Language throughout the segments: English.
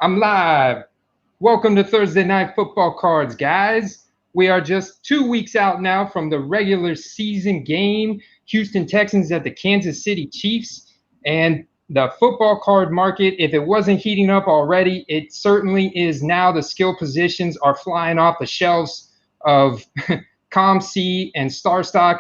I'm live. Welcome to Thursday Night Football Cards, guys. We are just 2 weeks out now from the regular season game. Houston Texans at the Kansas City Chiefs. And the football card market, if it wasn't heating up already, it certainly is now. The skill positions are flying off the shelves of ComC and StarStock.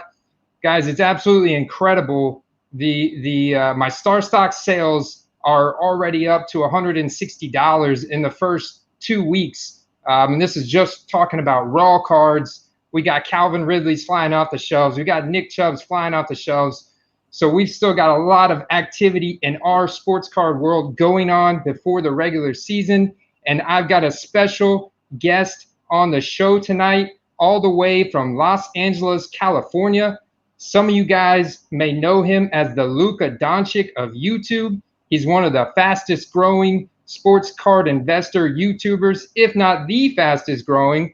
Guys, it's absolutely incredible. My StarStock sales are already up to $160 in the first 2 weeks. And this is just talking about raw cards. We got Calvin Ridley's flying off the shelves. We got Nick Chubb's flying off the shelves. So we've still got a lot of activity in our sports card world going on before the regular season. And I've got a special guest on the show tonight, all the way from Los Angeles, California. Some of you guys may know him as the Luka Doncic of YouTube. He's one of the fastest growing sports card investor YouTubers, if not the fastest growing,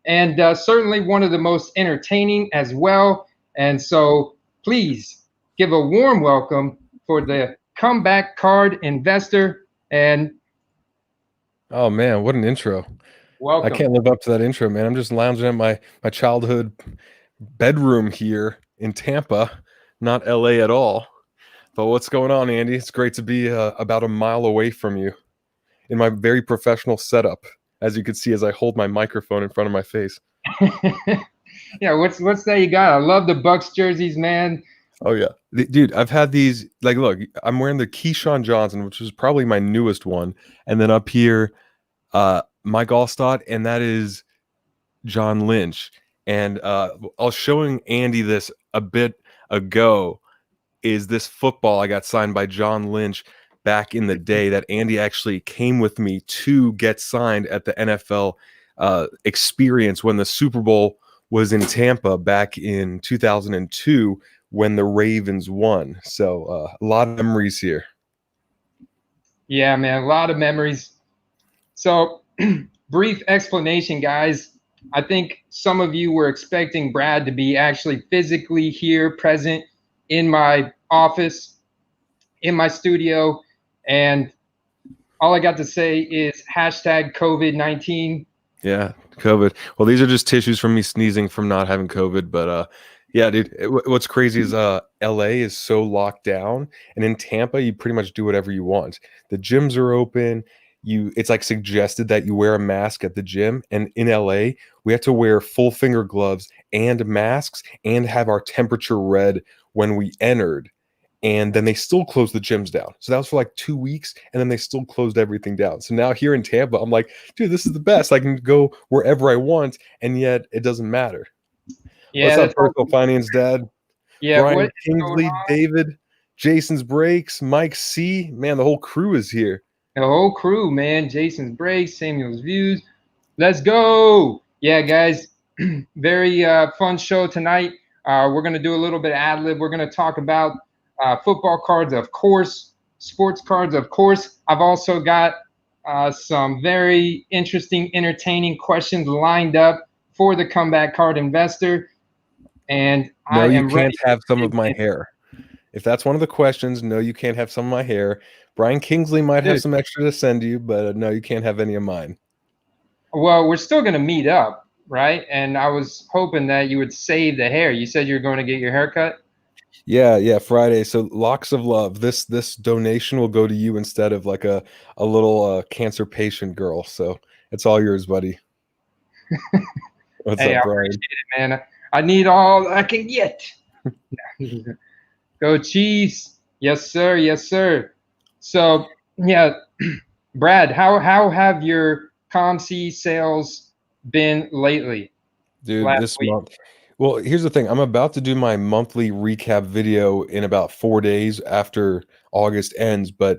and certainly one of the most entertaining as well. And so please give a warm welcome for the comeback card investor. And oh man, what an intro. welcome. I can't live up to that intro, man. I'm just lounging at my childhood bedroom here in Tampa, not LA at all. But what's going on, Andy? It's great to be about a mile away from you in my very professional setup, as you can see as I hold my microphone in front of my face. Yeah, what's that you got? I love the Bucks jerseys, man. Oh yeah, dude, I've had these. Like, look, I'm wearing the Keyshawn Johnson, which is probably my newest one, and then up here, Mike Allstott, and that is John Lynch. And I was showing Andy this a bit ago. Is this football I got signed by John Lynch back in the day that Andy actually came with me to get signed at the NFL experience when the Super Bowl was in Tampa back in 2002 when the Ravens won. So a lot of memories here. Yeah, man, a lot of memories. So brief explanation, guys. I think some of you were expecting Brad to be actually physically here, present in my office, in my studio, and all I got to say is hashtag COVID-19. Yeah, COVID. Well, these are just tissues from me sneezing from not having COVID, but yeah, dude, what's crazy is LA is so locked down, and in Tampa you pretty much do whatever you want. The gyms are open. It's like suggested that you wear a mask at the gym, and in LA we had to wear full finger gloves and masks and have our temperature read when we entered, and then they still closed the gyms down. So that was for like 2 weeks, and then they still closed everything down. So now here in Tampa, I'm like, dude, this is the best. I can go wherever I want, and yet it doesn't matter. Yeah, What's up, Personal Finance Dad? Yeah, Brian Kingsley, David, Jason's Breaks, Mike C. Man, the whole crew is here. The whole crew, man. Jason's Breaks, Samuel's Views. Let's go. Yeah, guys, very fun show tonight. We're going to do a little bit of ad-lib. We're going to talk about football cards, of course, sports cards, of course. I've also got some very interesting, entertaining questions lined up for the comeback card investor. And no, you can't have some of my hair. If that's one of the questions, no, you can't have some of my hair. Brian Kingsley might have some extra to send you, but no, you can't have any of mine. Well, we're still going to meet up, right? And I was hoping that you would save the hair. You said you were going to get your hair cut? Yeah, Friday. So locks of love. This donation will go to you instead of like a little cancer patient girl. So it's all yours, buddy. What's up, Brian? I appreciate it, man. I need all I can get. Go Chiefs. Yes, sir. Yes, sir. So, yeah, Brad, how have your ComC sales been lately? Dude, this month. Well, here's the thing. I'm about to do my monthly recap video in about 4 days after August ends, but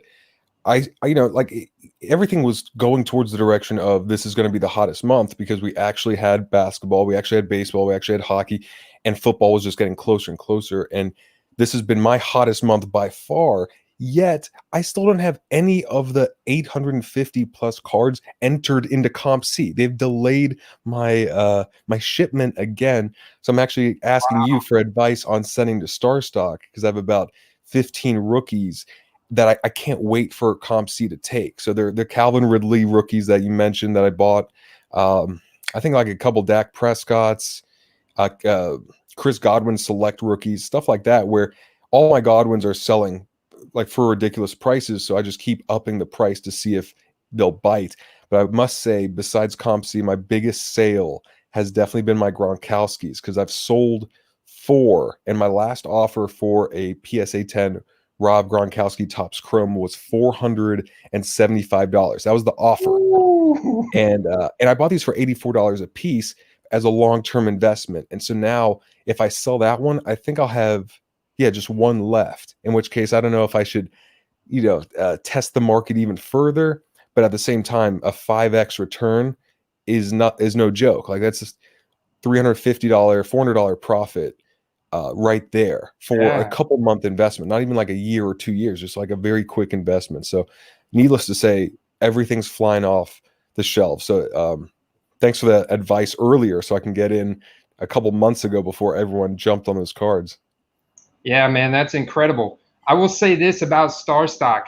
I like everything was going towards the direction of this is going to be the hottest month because we actually had basketball, we actually had baseball, we actually had hockey, and football was just getting closer and closer. And this has been my hottest month by far. Yet I still don't have any of the 850 plus cards entered into ComC. They've delayed my my shipment again. So I'm actually asking you for advice on sending to StarStock because I have about 15 rookies that I can't wait for Comp C to take. So they're the Calvin Ridley rookies that you mentioned that I bought. I think like a couple Dak Prescott's, Chris Godwin select rookies, stuff like that, where all my Godwins are selling like for ridiculous prices. So I just keep upping the price to see if they'll bite. But I must say, besides Comp C, my biggest sale has definitely been my Gronkowskis, because I've sold 4, and my last offer for a PSA 10 Rob Gronkowski Topps Chrome was $475. That was the offer. Ooh. And I bought these for $84 a piece as a long-term investment. And so now if I sell that one, I think I'll have just one left, in which case I don't know if I should test the market even further. But at the same time, a 5x return is no joke. Like, that's just $350, $400 profit right there for a couple month investment, not even like a year or 2 years, just like a very quick investment. So needless to say, everything's flying off the shelf. So thanks for that advice earlier, so I can get in a couple months ago before everyone jumped on those cards. Yeah, man, that's incredible. I will say this about Star Stock.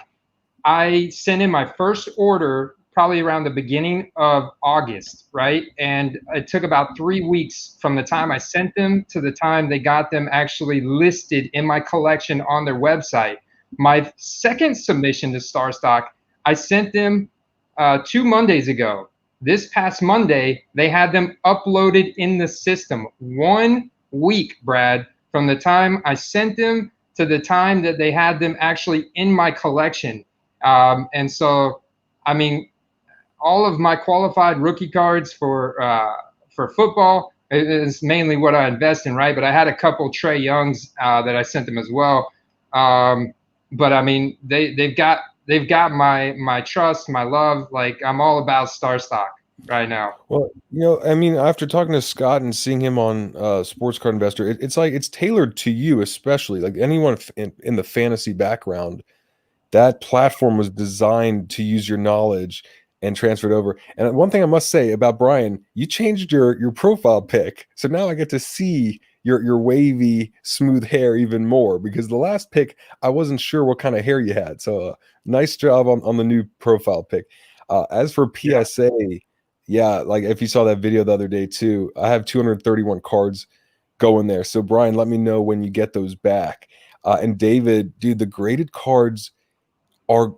I sent in my first order probably around the beginning of August, right? And it took about 3 weeks from the time I sent them to the time they got them actually listed in my collection on their website. My second submission to Star Stock, I sent them 2 Mondays ago. This past Monday, they had them uploaded in the system. 1 week, Brad, from the time I sent them to the time that they had them actually in my collection. And so, I mean, all of my qualified rookie cards for football is mainly what I invest in, right? But I had a couple Trey Youngs that I sent them as well. But I mean, they've got my trust, my love. Like, I'm all about Star Stock right now. Well, I mean, after talking to Scott and seeing him on Sports Card Investor, it's like it's tailored to you, especially like anyone in the fantasy background. That platform was designed to use your knowledge and transfer it over. And one thing I must say about Brian, you changed your profile pic, so now I get to see your wavy, smooth hair even more, because the last pic I wasn't sure what kind of hair you had. So nice job on the new profile pic. As for PSA, yeah, like if you saw that video the other day too, I have 231 cards going there. So Brian, let me know when you get those back. And David, dude, the graded cards are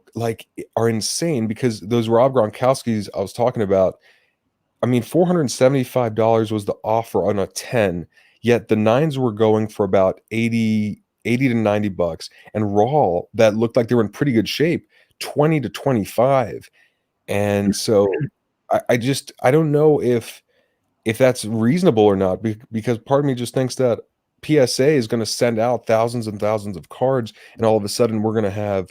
insane, because those Rob Gronkowskis I was talking about, I mean, $475 was the offer on a 10, yet the 9s were going for about 80 to $90, and raw that looked like they were in pretty good shape, 20 to 25. And so I don't know if that's reasonable or not, because part of me just thinks that PSA is going to send out thousands and thousands of cards, and all of a sudden we're going to have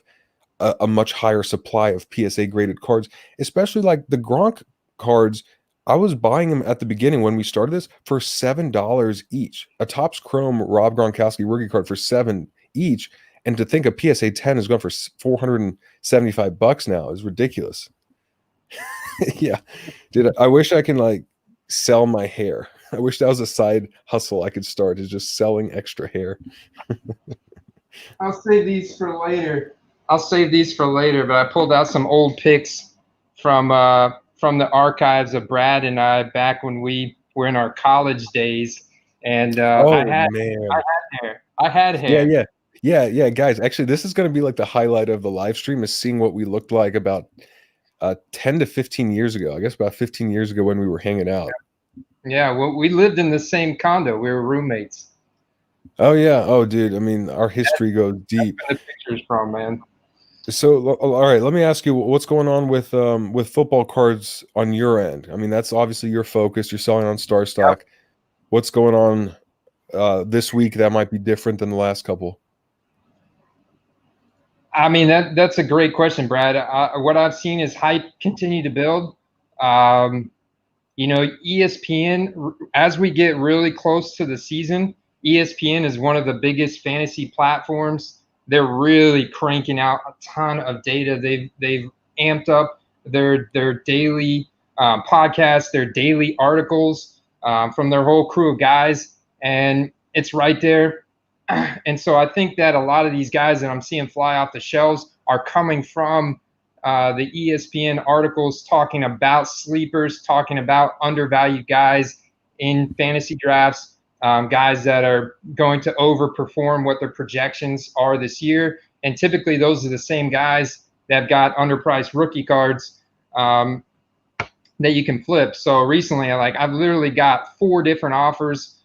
a much higher supply of PSA graded cards, especially like the Gronk cards. I was buying them at the beginning when we started this for $7 each. A Topps Chrome Rob Gronkowski rookie card for $7 each, and to think a PSA 10 is going for $475 now is ridiculous. Yeah, dude, I wish I can like sell my hair. I wish that was a side hustle I could start, is just selling extra hair. I'll save these for later. But I pulled out some old pics from the archives of Brad and I back when we were in our college days, and I had hair. I had hair. Yeah, guys. Actually, this is going to be like the highlight of the live stream, is seeing what we looked like about 10 to 15 years ago. I guess about 15 years ago when we were hanging out. Yeah, well, we lived in the same condo. We were roommates. Oh yeah. Oh, dude. I mean, our history goes deep. That's where the pictures from, man. So, all right, let me ask you, what's going on with football cards on your end? I mean, that's obviously your focus. You're selling on Star Stock. Yep. What's going on this week that might be different than the last couple? I mean, that's a great question, Brad. What I've seen is hype continue to build. ESPN, as we get really close to the season, ESPN is one of the biggest fantasy platforms. They're really cranking out a ton of data. They've amped up their daily podcasts, their daily articles from their whole crew of guys, and it's right there. And so I think that a lot of these guys that I'm seeing fly off the shelves are coming from the ESPN articles talking about sleepers, talking about undervalued guys in fantasy drafts, guys that are going to overperform what their projections are this year. And typically those are the same guys that have got underpriced rookie cards that you can flip. So recently, I've literally got 4 different offers,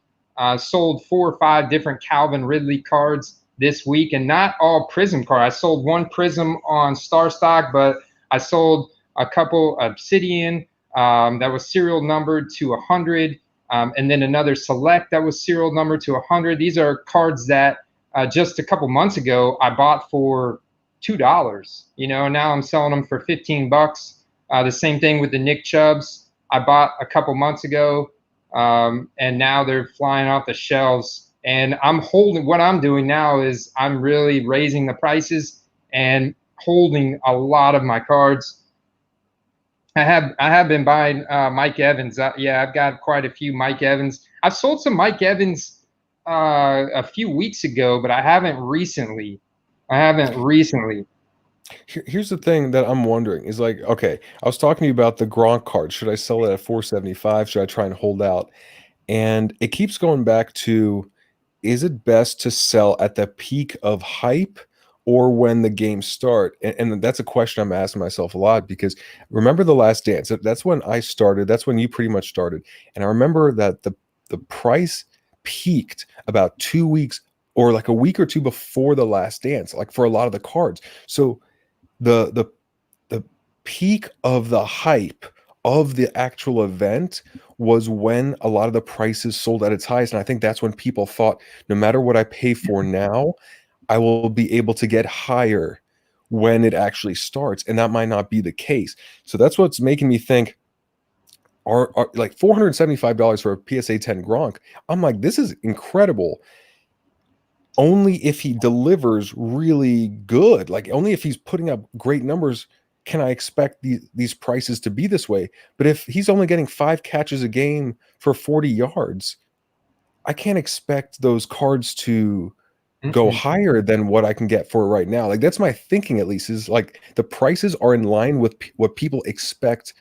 sold 4 or 5 different Calvin Ridley cards this week, and not all Prism cards. I sold 1 Prism on Star Stock, but I sold a couple Obsidian that was serial numbered to 100, and then another Select that was serial numbered to 100. These are cards that just a couple months ago I bought for $2. Now I'm selling them for $15. The same thing with the Nick Chubbs I bought a couple months ago, and now they're flying off the shelves. And what I'm doing now is I'm really raising the prices and holding a lot of my cards. I have been buying Mike Evans. I've got quite a few Mike Evans. I've sold some Mike Evans a few weeks ago, but I haven't recently. Here's the thing that I'm wondering is like, okay, I was talking to you about the Gronk card. Should I sell it at 475? Should I try and hold out? And it keeps going back to, is it best to sell at the peak of hype or when the games start? And that's a question I'm asking myself a lot, because remember The Last Dance? That's when I started. That's when you pretty much started. And I remember that the price peaked about 2 weeks or like a week or two before The Last Dance, like for a lot of the cards. So the peak of the hype of the actual event was when a lot of the prices sold at its highest. And I think that's when people thought, no matter what I pay for now, I will be able to get higher when it actually starts. And that might not be the case. So that's what's making me think, are like $475 for a PSA 10 Gronk. I'm like, this is incredible. Only if he delivers really good, like only if he's putting up great numbers, can I expect these prices to be this way. But if he's only getting 5 catches a game for 40 yards, I can't expect those cards to go higher than what I can get for it right now. Like that's my thinking, at least, is like the prices are in line with what people expect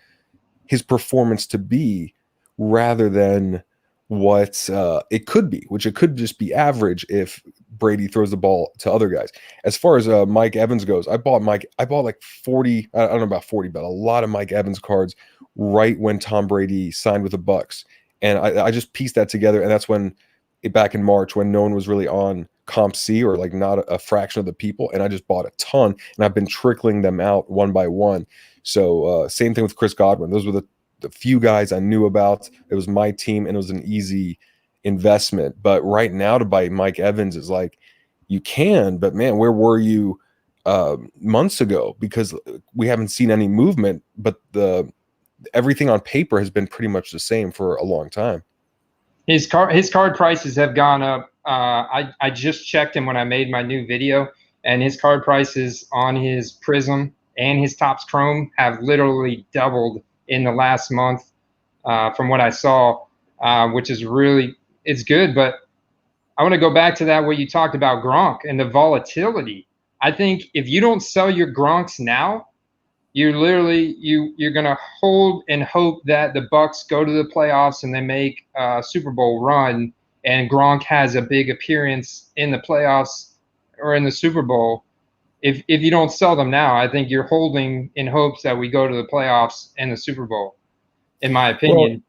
his performance to be, rather than what it could be, which it could just be average if Brady throws the ball to other guys. As far as Mike Evans goes, I bought like 40, I don't know about 40, but a lot of Mike Evans cards right when Tom Brady signed with the Bucks. And I just pieced that together. And that's when, back in March, when no one was really on Comp C, or like not a fraction of the people. And I just bought a ton, and I've been trickling them out one by one. So same thing with Chris Godwin. Those were the few guys I knew about. It was my team, and it was an easy investment. But right now to buy Mike Evans is like, you can, but man, where were you months ago? Because we haven't seen any movement, but everything on paper has been pretty much the same for a long time. His card prices have gone up. I just checked him when I made my new video, and his card prices on his Prism and his Topps Chrome have literally doubled in the last month, from what I saw, which is it's good. But I want to go back to what you talked about Gronk and the volatility. I think if you don't sell your Gronks now, you're gonna hold and hope that the Bucks go to the playoffs and they make a Super Bowl run, and Gronk has a big appearance in the playoffs or in the Super Bowl. If you don't sell them now, I think you're holding in hopes that we go to the playoffs and the Super Bowl, in my opinion.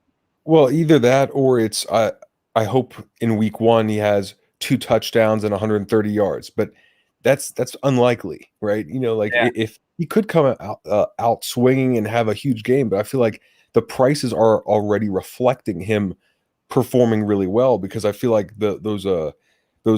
Well, either that, or it's I hope in week 1 he has 2 touchdowns and 130 yards, but that's unlikely, right? If he could come out swinging and have a huge game, but I feel like the prices are already reflecting him performing really well, because I feel like those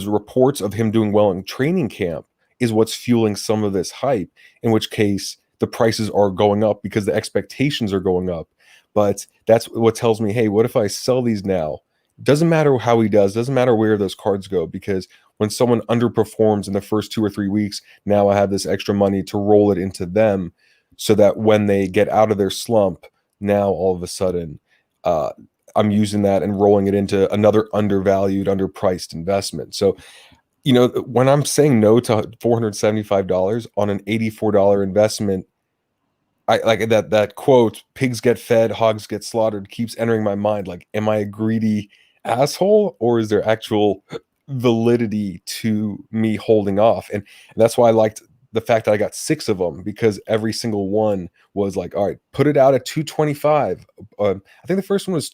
reports of him doing well in training camp is what's fueling some of this hype, in which case the prices are going up because the expectations are going up. But that's what tells me, hey, what if I sell these now? Doesn't matter how he does, doesn't matter where those cards go, because when someone underperforms in the first 2 or 3 weeks, now I have this extra money to roll it into them, so that when they get out of their slump, now all of a sudden I'm using that and rolling it into another undervalued, underpriced investment. So you know, when I'm saying no to $475 on an $84 investment, I like that quote, pigs get fed, hogs get slaughtered, keeps entering my mind. Like, am I a greedy asshole, or is there actual validity to me holding off? And that's why I liked the fact that I got 6 of them, because every single one was like, all right, put it out at 225. I think the first one was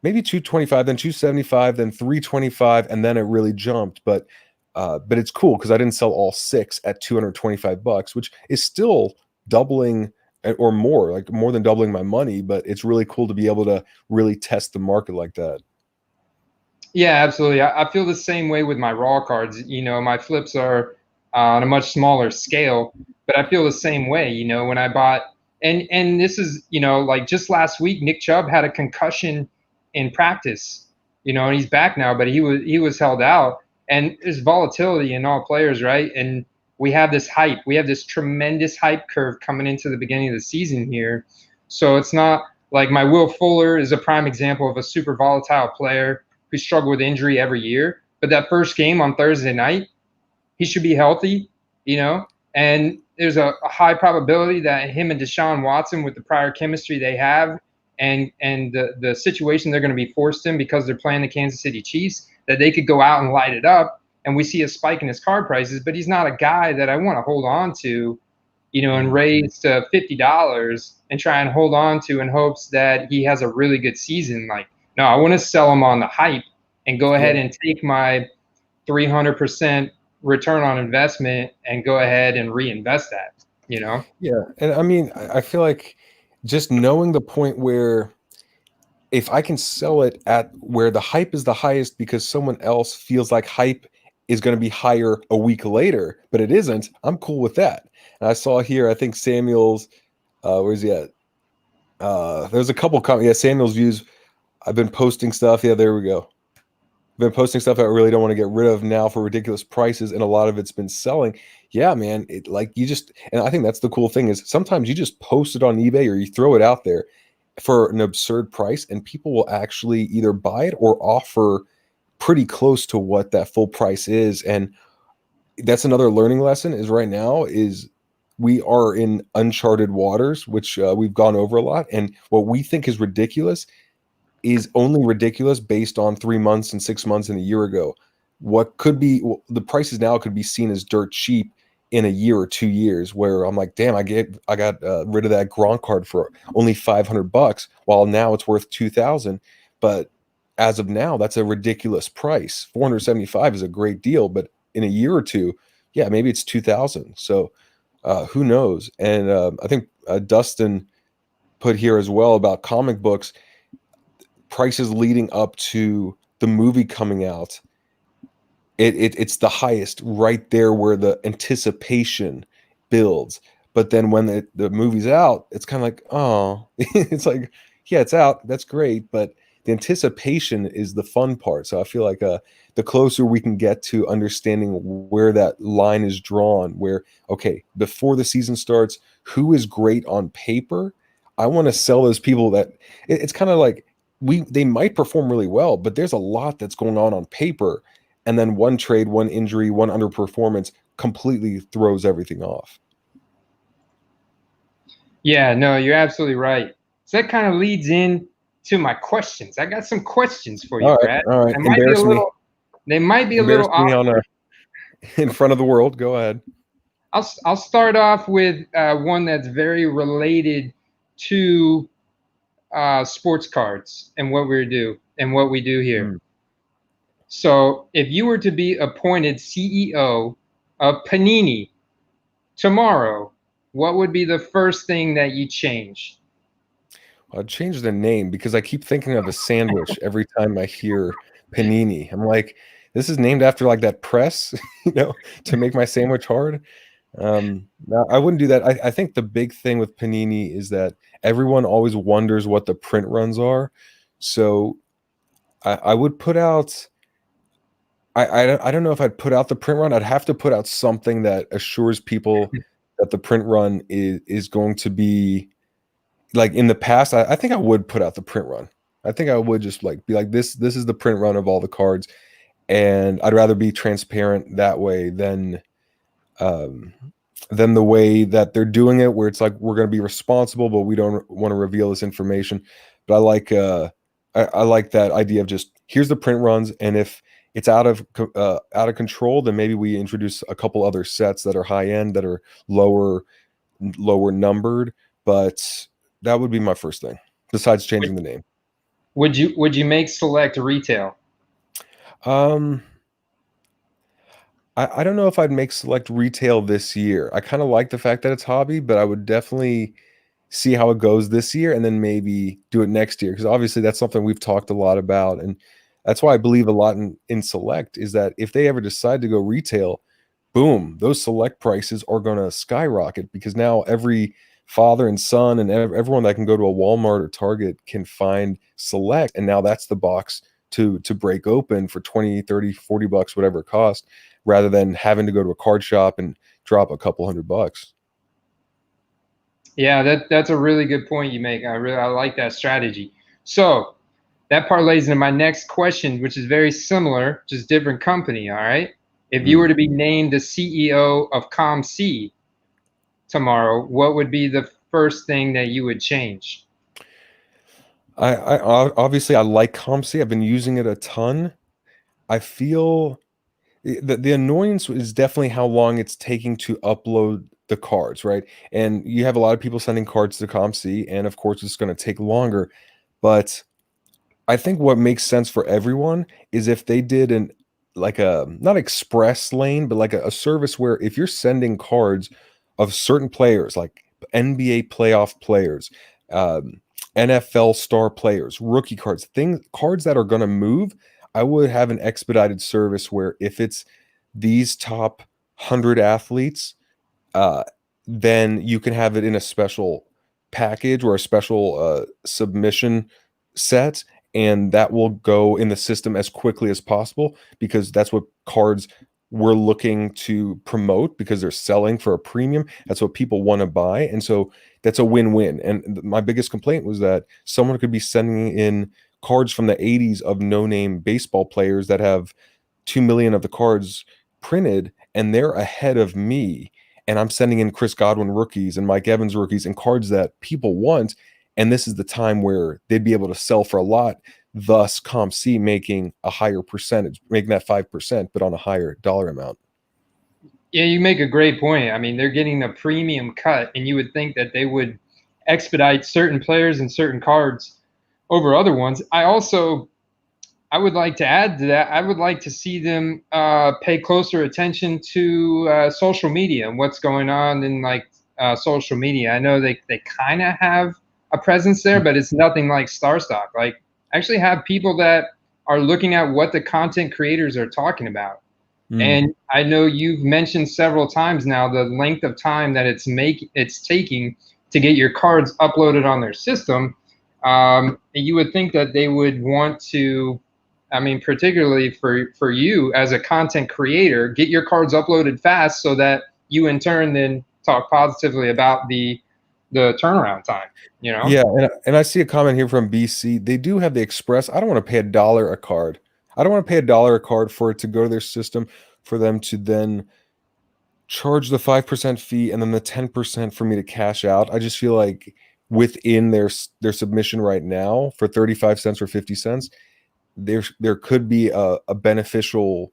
maybe 225, then 275, then 325, and then it really jumped. But it's cool because I didn't sell all 6 at $225, which is still doubling or more, like more than doubling my money. But it's really cool to be able to really test the market like that. Yeah, absolutely. I feel the same way with my raw cards. My flips are on a much smaller scale, but I feel the same way. When I bought, and this is, like just last week, Nick Chubb had a concussion in practice. And he's back now, but he was held out. And there's volatility in all players, right? And we have this hype. We have this tremendous hype curve coming into the beginning of the season here. So it's not like my Will Fuller is a prime example of a super volatile player who struggle with injury every year. But that first game on Thursday night, he should be healthy, and there's a high probability that him and Deshaun Watson, with the prior chemistry they have and the situation they're going to be forced in because they're playing the Kansas City Chiefs, that they could go out and light it up. And we see a spike in his card prices, but he's not a guy that I want to hold on to, and raise to $50 and try and hold on to in hopes that he has a really good season. Like, no, I want to sell him on the hype and go ahead and take my 300% return on investment and go ahead and reinvest that, Yeah. And I mean, I feel like just knowing the point where if I can sell it at where the hype is the highest because someone else feels like hype is going to be higher a week later, but it isn't, I'm cool with that. And I saw here, I think Samuel's, where's he at? There's a couple comments. Yeah, Samuel's views. I've been posting stuff. Yeah, there we go. I've been posting stuff I really don't want to get rid of now for ridiculous prices, and a lot of it's been selling. Yeah, man. It like you just, and I think that's the cool thing is sometimes you just post it on eBay or you throw it out there for an absurd price, and people will actually either buy it or offer pretty close to what that full price is. And that's another learning lesson is right now is we are in uncharted waters, which we've gone over a lot. And what we think is ridiculous is only ridiculous based on 3 months and 6 months and a year ago. What could be the prices now could be seen as dirt cheap in a year or 2 years, where I'm like, damn, I got rid of that Gronk card for only $500, while now it's worth 2,000. But as of now, that's a ridiculous price. 475 is a great deal, but in a year or two, yeah, maybe it's 2,000. So who knows? And I think Dustin put here as well about comic books prices leading up to the movie coming out. It's the highest right there where the anticipation builds. But then when the movie's out, it's kind of like, oh, it's like, yeah, it's out. That's great. But the anticipation is the fun part. So I feel like the closer we can get to understanding where that line is drawn, where, okay, before the season starts, who is great on paper? I want to sell those people that it's kind of like they might perform really well, but there's a lot that's going on paper. And then one trade, one injury, one underperformance completely throws everything off. Yeah, no, you're absolutely right. So that kind of leads in to my questions. I got some questions for you, Brad. All right. They might be a little awkward. In front of the world. Go ahead. I'll start off with one that's very related to sports cards and what we do here. So, if you were to be appointed CEO of Panini tomorrow, what would be the first thing that you change? I'd change the name because I keep thinking of a sandwich every time I hear Panini. I'm like, this is named after like that press, to make my sandwich hard. No, I wouldn't do that. I think the big thing with Panini is that everyone always wonders what the print runs are. So I would put out. I don't know if I'd put out the print run. I'd have to put out something that assures people that the print run is going to be like in the past. I think I would put out the print run. I think I would just like be like this is the print run of all the cards. and I'd rather be transparent that way than the way that they're doing it, where it's like we're going to be responsible, but we don't want to reveal this information. But I like that idea of just here's the print runs, and if it's out of control, then maybe we introduce a couple other sets that are high end, that are lower numbered. But that would be my first thing, besides changing the name. Would you make select retail? I don't know if I'd make select retail this year. I kind of like the fact that it's hobby, but I would definitely see how it goes this year and then maybe do it next year, because obviously that's something we've talked a lot about, and that's why I believe a lot in select, is that if they ever decide to go retail, boom, those select prices are going to skyrocket, because now every father and son and everyone that can go to a Walmart or Target can find select, and now that's the box to break open for 20, 30, 40 bucks, whatever it costs, rather than having to go to a card shop and drop a couple $100. Yeah, that's a really good point you make. I like that strategy. So that parlays into my next question, which is very similar, just different company. All right. If you were to be named the CEO of ComC tomorrow, what would be the first thing that you would change? I obviously I like ComC. I've been using it a ton. I feel the annoyance is definitely how long it's taking to upload the cards, right? And you have a lot of people sending cards to ComC, and of course it's going to take longer. But I think what makes sense for everyone is if they did an like a not express lane, but like a service where if you're sending cards of certain players, like NBA playoff players, um, NFL star players, rookie cards, cards that are going to move, I would have an expedited service where if it's these top 100 athletes, uh, then you can have it in a special package or a special submission set, and that will go in the system as quickly as possible, because that's what cards we're looking to promote, because they're selling for a premium. That's what people want to buy, and so that's a win-win. And my biggest complaint was that someone could be sending in cards from the 80s of no-name baseball players that have 2 million of the cards printed, and they're ahead of me, and I'm sending in Chris Godwin rookies and Mike Evans rookies and cards that people want, and this is the time where they'd be able to sell for a lot, thus ComC making a higher percentage, making that 5%, but on a higher dollar amount. Yeah, you make a great point. I mean, they're getting a premium cut, and you would think that they would expedite certain players and certain cards over other ones. I would like to add to that. I would like to see them pay closer attention to social media and what's going on in social media. I know they kind of have a presence there, but it's nothing like StarStock. Like, actually have people that are looking at what the content creators are talking about. And I know you've mentioned several times now the length of time that it's taking to get your cards uploaded on their system. You would think that they would want to, I mean, particularly for you as a content creator, get your cards uploaded fast so that you in turn then talk positively about the turnaround time, you know? Yeah, and I see a comment here from BC. They do have the Express. I don't want to pay $1 a card. I don't want to pay $1 a card for it to go to their system, for them to then charge the 5% fee and then the 10% for me to cash out. I just feel like within their submission right now for 35 cents or 50 cents, there could be a beneficial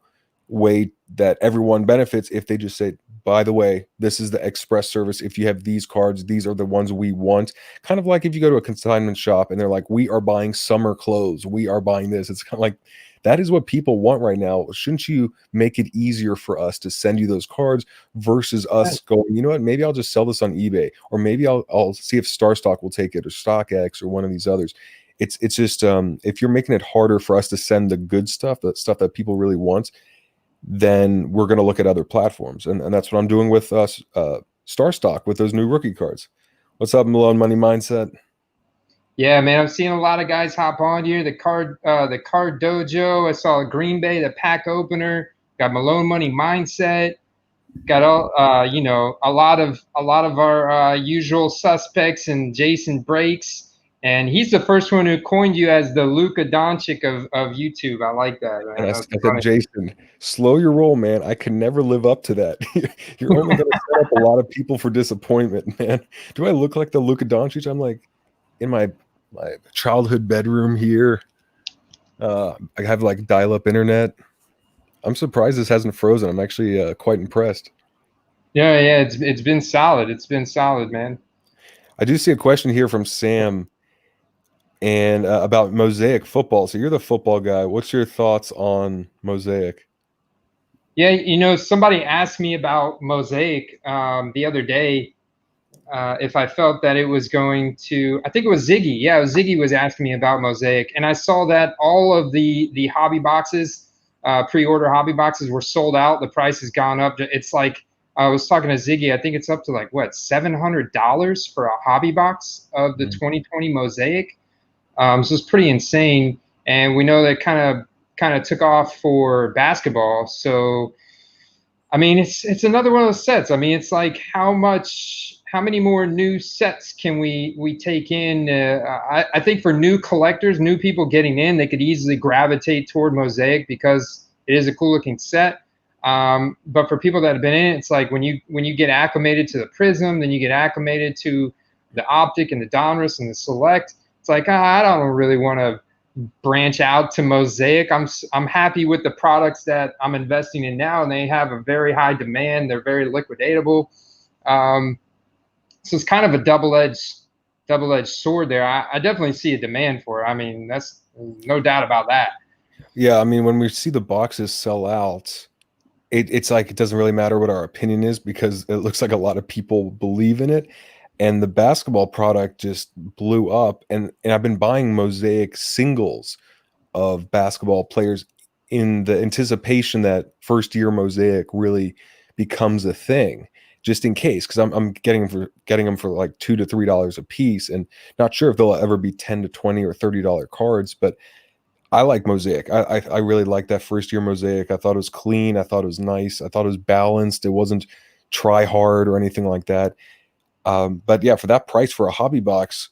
way that everyone benefits if they just say, by the way, this is the express service. If you have these cards, these are the ones we want. Kind of like if you go to a consignment shop and they're like, we are buying summer clothes, we are buying this. It's kind of like, that is what people want right now. Shouldn't you make it easier for us to send you those cards versus us going, you know what, maybe I'll just sell this on eBay, or maybe I'll see if StarStock will take it, or StockX, or one of these others. It's just if you're making it harder for us to send the good stuff, the stuff that people really want, then we're going to look at other platforms, and that's what I'm doing with StarStock with those new rookie cards. What's up, Malone Money Mindset? Yeah, man, I've seen a lot of guys hop on here. The card dojo. I saw Green Bay, the pack opener. Got Malone Money Mindset. Got all a lot of our usual suspects and Jason Breaks. And he's the first one who coined you as the Luka Doncic of YouTube. I like that, And man. I That's said, funny. Jason, slow your roll, man. I can never live up to that. You're only going to set up a lot of people for disappointment, man. Do I look like the Luka Doncic? I'm like in my childhood bedroom here. I have like dial-up internet. I'm surprised this hasn't frozen. I'm actually quite impressed. Yeah, it's been solid. It's been solid, man. I do see a question here from Sam and about Mosaic football. So you're the football guy. What's your thoughts on Mosaic? Yeah, somebody asked me about Mosaic the other day. If I felt that it was going to, I think it was Ziggy. Yeah, Ziggy was asking me about Mosaic, and I saw that all of the hobby boxes, pre-order hobby boxes, were sold out. The price has gone up. It's like I was talking to Ziggy. I think it's up to like what, $700 for a hobby box of the 2020 Mosaic. So it's pretty insane, and we know that kind of took off for basketball. So I mean, it's another one of those sets. I mean, it's like how many more new sets can we take in? I think for new collectors, new people getting in, they could easily gravitate toward Mosaic because it is a cool looking set. But for people that have been in it, it's like when you get acclimated to the Prism, then you get acclimated to the Optic and the Donruss and the Select. It's like I don't really want to branch out to Mosaic. I'm happy with the products that I'm investing in now, and they have a very high demand. They're very liquidatable. So it's kind of a double-edged sword there. I definitely see a demand for it. I mean, that's no doubt about that. Yeah, I mean, when we see the boxes sell out, it's like it doesn't really matter what our opinion is because it looks like a lot of people believe in it. And the basketball product just blew up. And I've been buying Mosaic singles of basketball players in the anticipation that first year Mosaic really becomes a thing, just in case, because I'm getting them for like $2 to $3 a piece, and not sure if they'll ever be 10 to 20 or $30 cards, but I like Mosaic. I really like that first year Mosaic. I thought it was clean. I thought it was nice. I thought it was balanced. It wasn't try hard or anything like that. But yeah, for that price for a hobby box,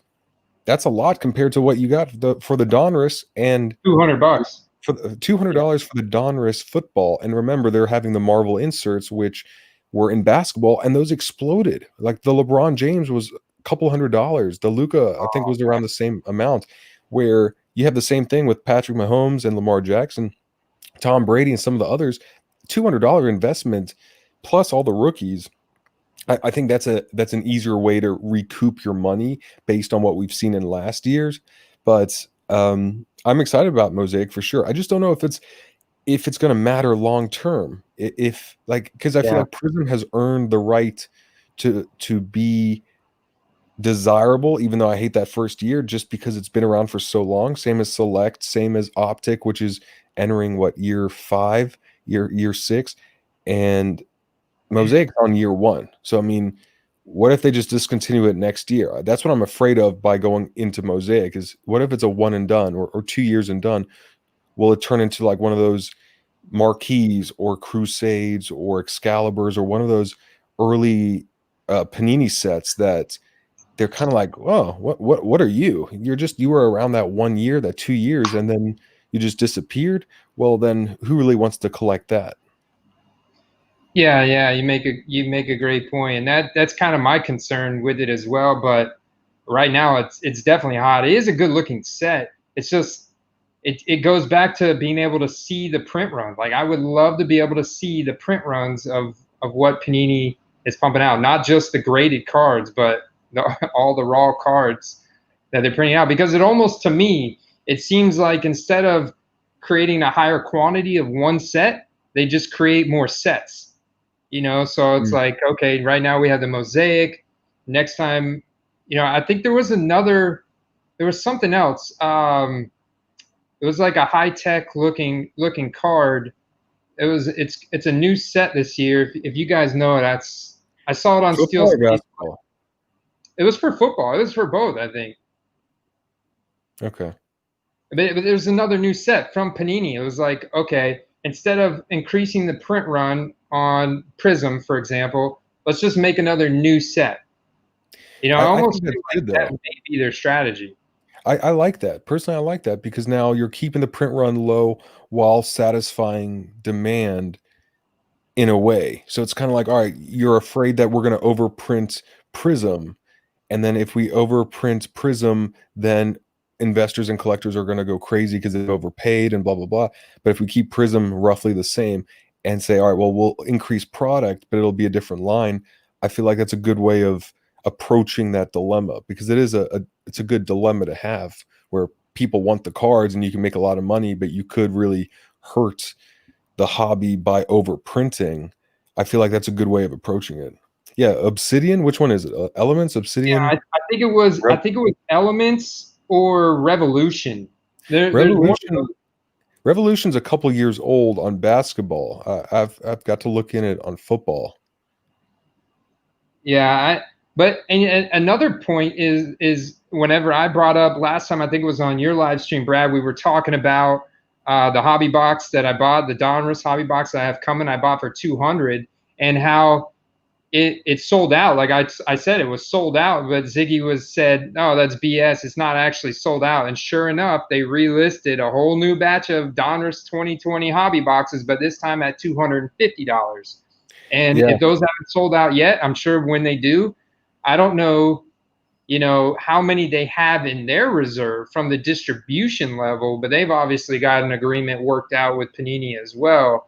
that's a lot compared to what you got for the Donruss and $200. for the $200 for the Donruss football. And remember, they're having the Marvel inserts, which were in basketball, and those exploded. Like the LeBron James was a couple $100. The Luka, I think, was around the same amount. Where you have the same thing with Patrick Mahomes and Lamar Jackson, Tom Brady, and some of the others. $200 investment plus all the rookies. I think that's an easier way to recoup your money based on what we've seen in last years. But I'm excited about Mosaic for sure. I just don't know if it's going to matter long term. If like, because I feel like Prism has earned the right to be desirable, even though I hate that first year, just because it's been around for so long. Same as Select, same as Optic, which is entering what, year 5, year 6, and Mosaic's on year 1. So I mean, what if they just discontinue it next year? That's what I'm afraid of by going into Mosaic. Is what if it's a one and done or 2 years and done? Will it turn into like one of those Marquees or Crusades or Excaliburs or one of those early Panini sets that they're kind of like, oh, what are you? You were around that 1 year, that 2 years, and then you just disappeared. Well, then who really wants to collect that? Yeah, you make a great point, and that's kind of my concern with it as well. But right now, it's definitely hot. It is a good looking set. It's just it goes back to being able to see the print run. Like I would love to be able to see the print runs of what Panini is pumping out, not just the graded cards, but all the raw cards that they're printing out. Because it almost, to me, it seems like instead of creating a higher quantity of one set, they just create more sets. So it's like, okay, right now we have the Mosaic. Next time, I think there was something else. It was like a high tech looking card. It's a new set this year. If you guys know it, I saw it on Steel Football or City. basketball? It was for football. It was for both, I think. Okay. But there's another new set from Panini. It was like, okay, instead of increasing the print run on Prism, for example, let's just make another new set. I I almost think that's feel good like that though. may be their strategy. I like that. Personally, I like that because now you're keeping the print run low while satisfying demand in a way. So it's kind of like, all right, you're afraid that we're going to overprint Prism. And then if we overprint Prism, then investors and collectors are going to go crazy because they've overpaid and blah, blah, blah. But if we keep Prism roughly the same and say, all right, well, we'll increase product, but it'll be a different line. I feel like that's a good way of approaching that dilemma because it's a good dilemma to have where people want the cards and you can make a lot of money, but you could really hurt the hobby by overprinting. I feel like that's a good way of approaching it. Yeah, Obsidian. Which one is it? Elements, Yeah, Obsidian, I think it was Elements or Revolution. There's one of Revolution. those. Revolution's a couple years old on basketball. I've got to look in it on football. Yeah, but and another point is whenever I brought up last time, I think it was on your live stream, Brad, we were talking about the hobby box that I bought, the Donruss hobby box that I have coming. I bought for 200, and how it sold out. Like I said, it was sold out, but Ziggy said, no, that's BS. It's not actually sold out. And sure enough, they relisted a whole new batch of Donruss 2020 hobby boxes, but this time at $250. And Yeah. if those haven't sold out yet, I'm sure when they do, I don't know, how many they have in their reserve from the distribution level, but they've obviously got an agreement worked out with Panini as well.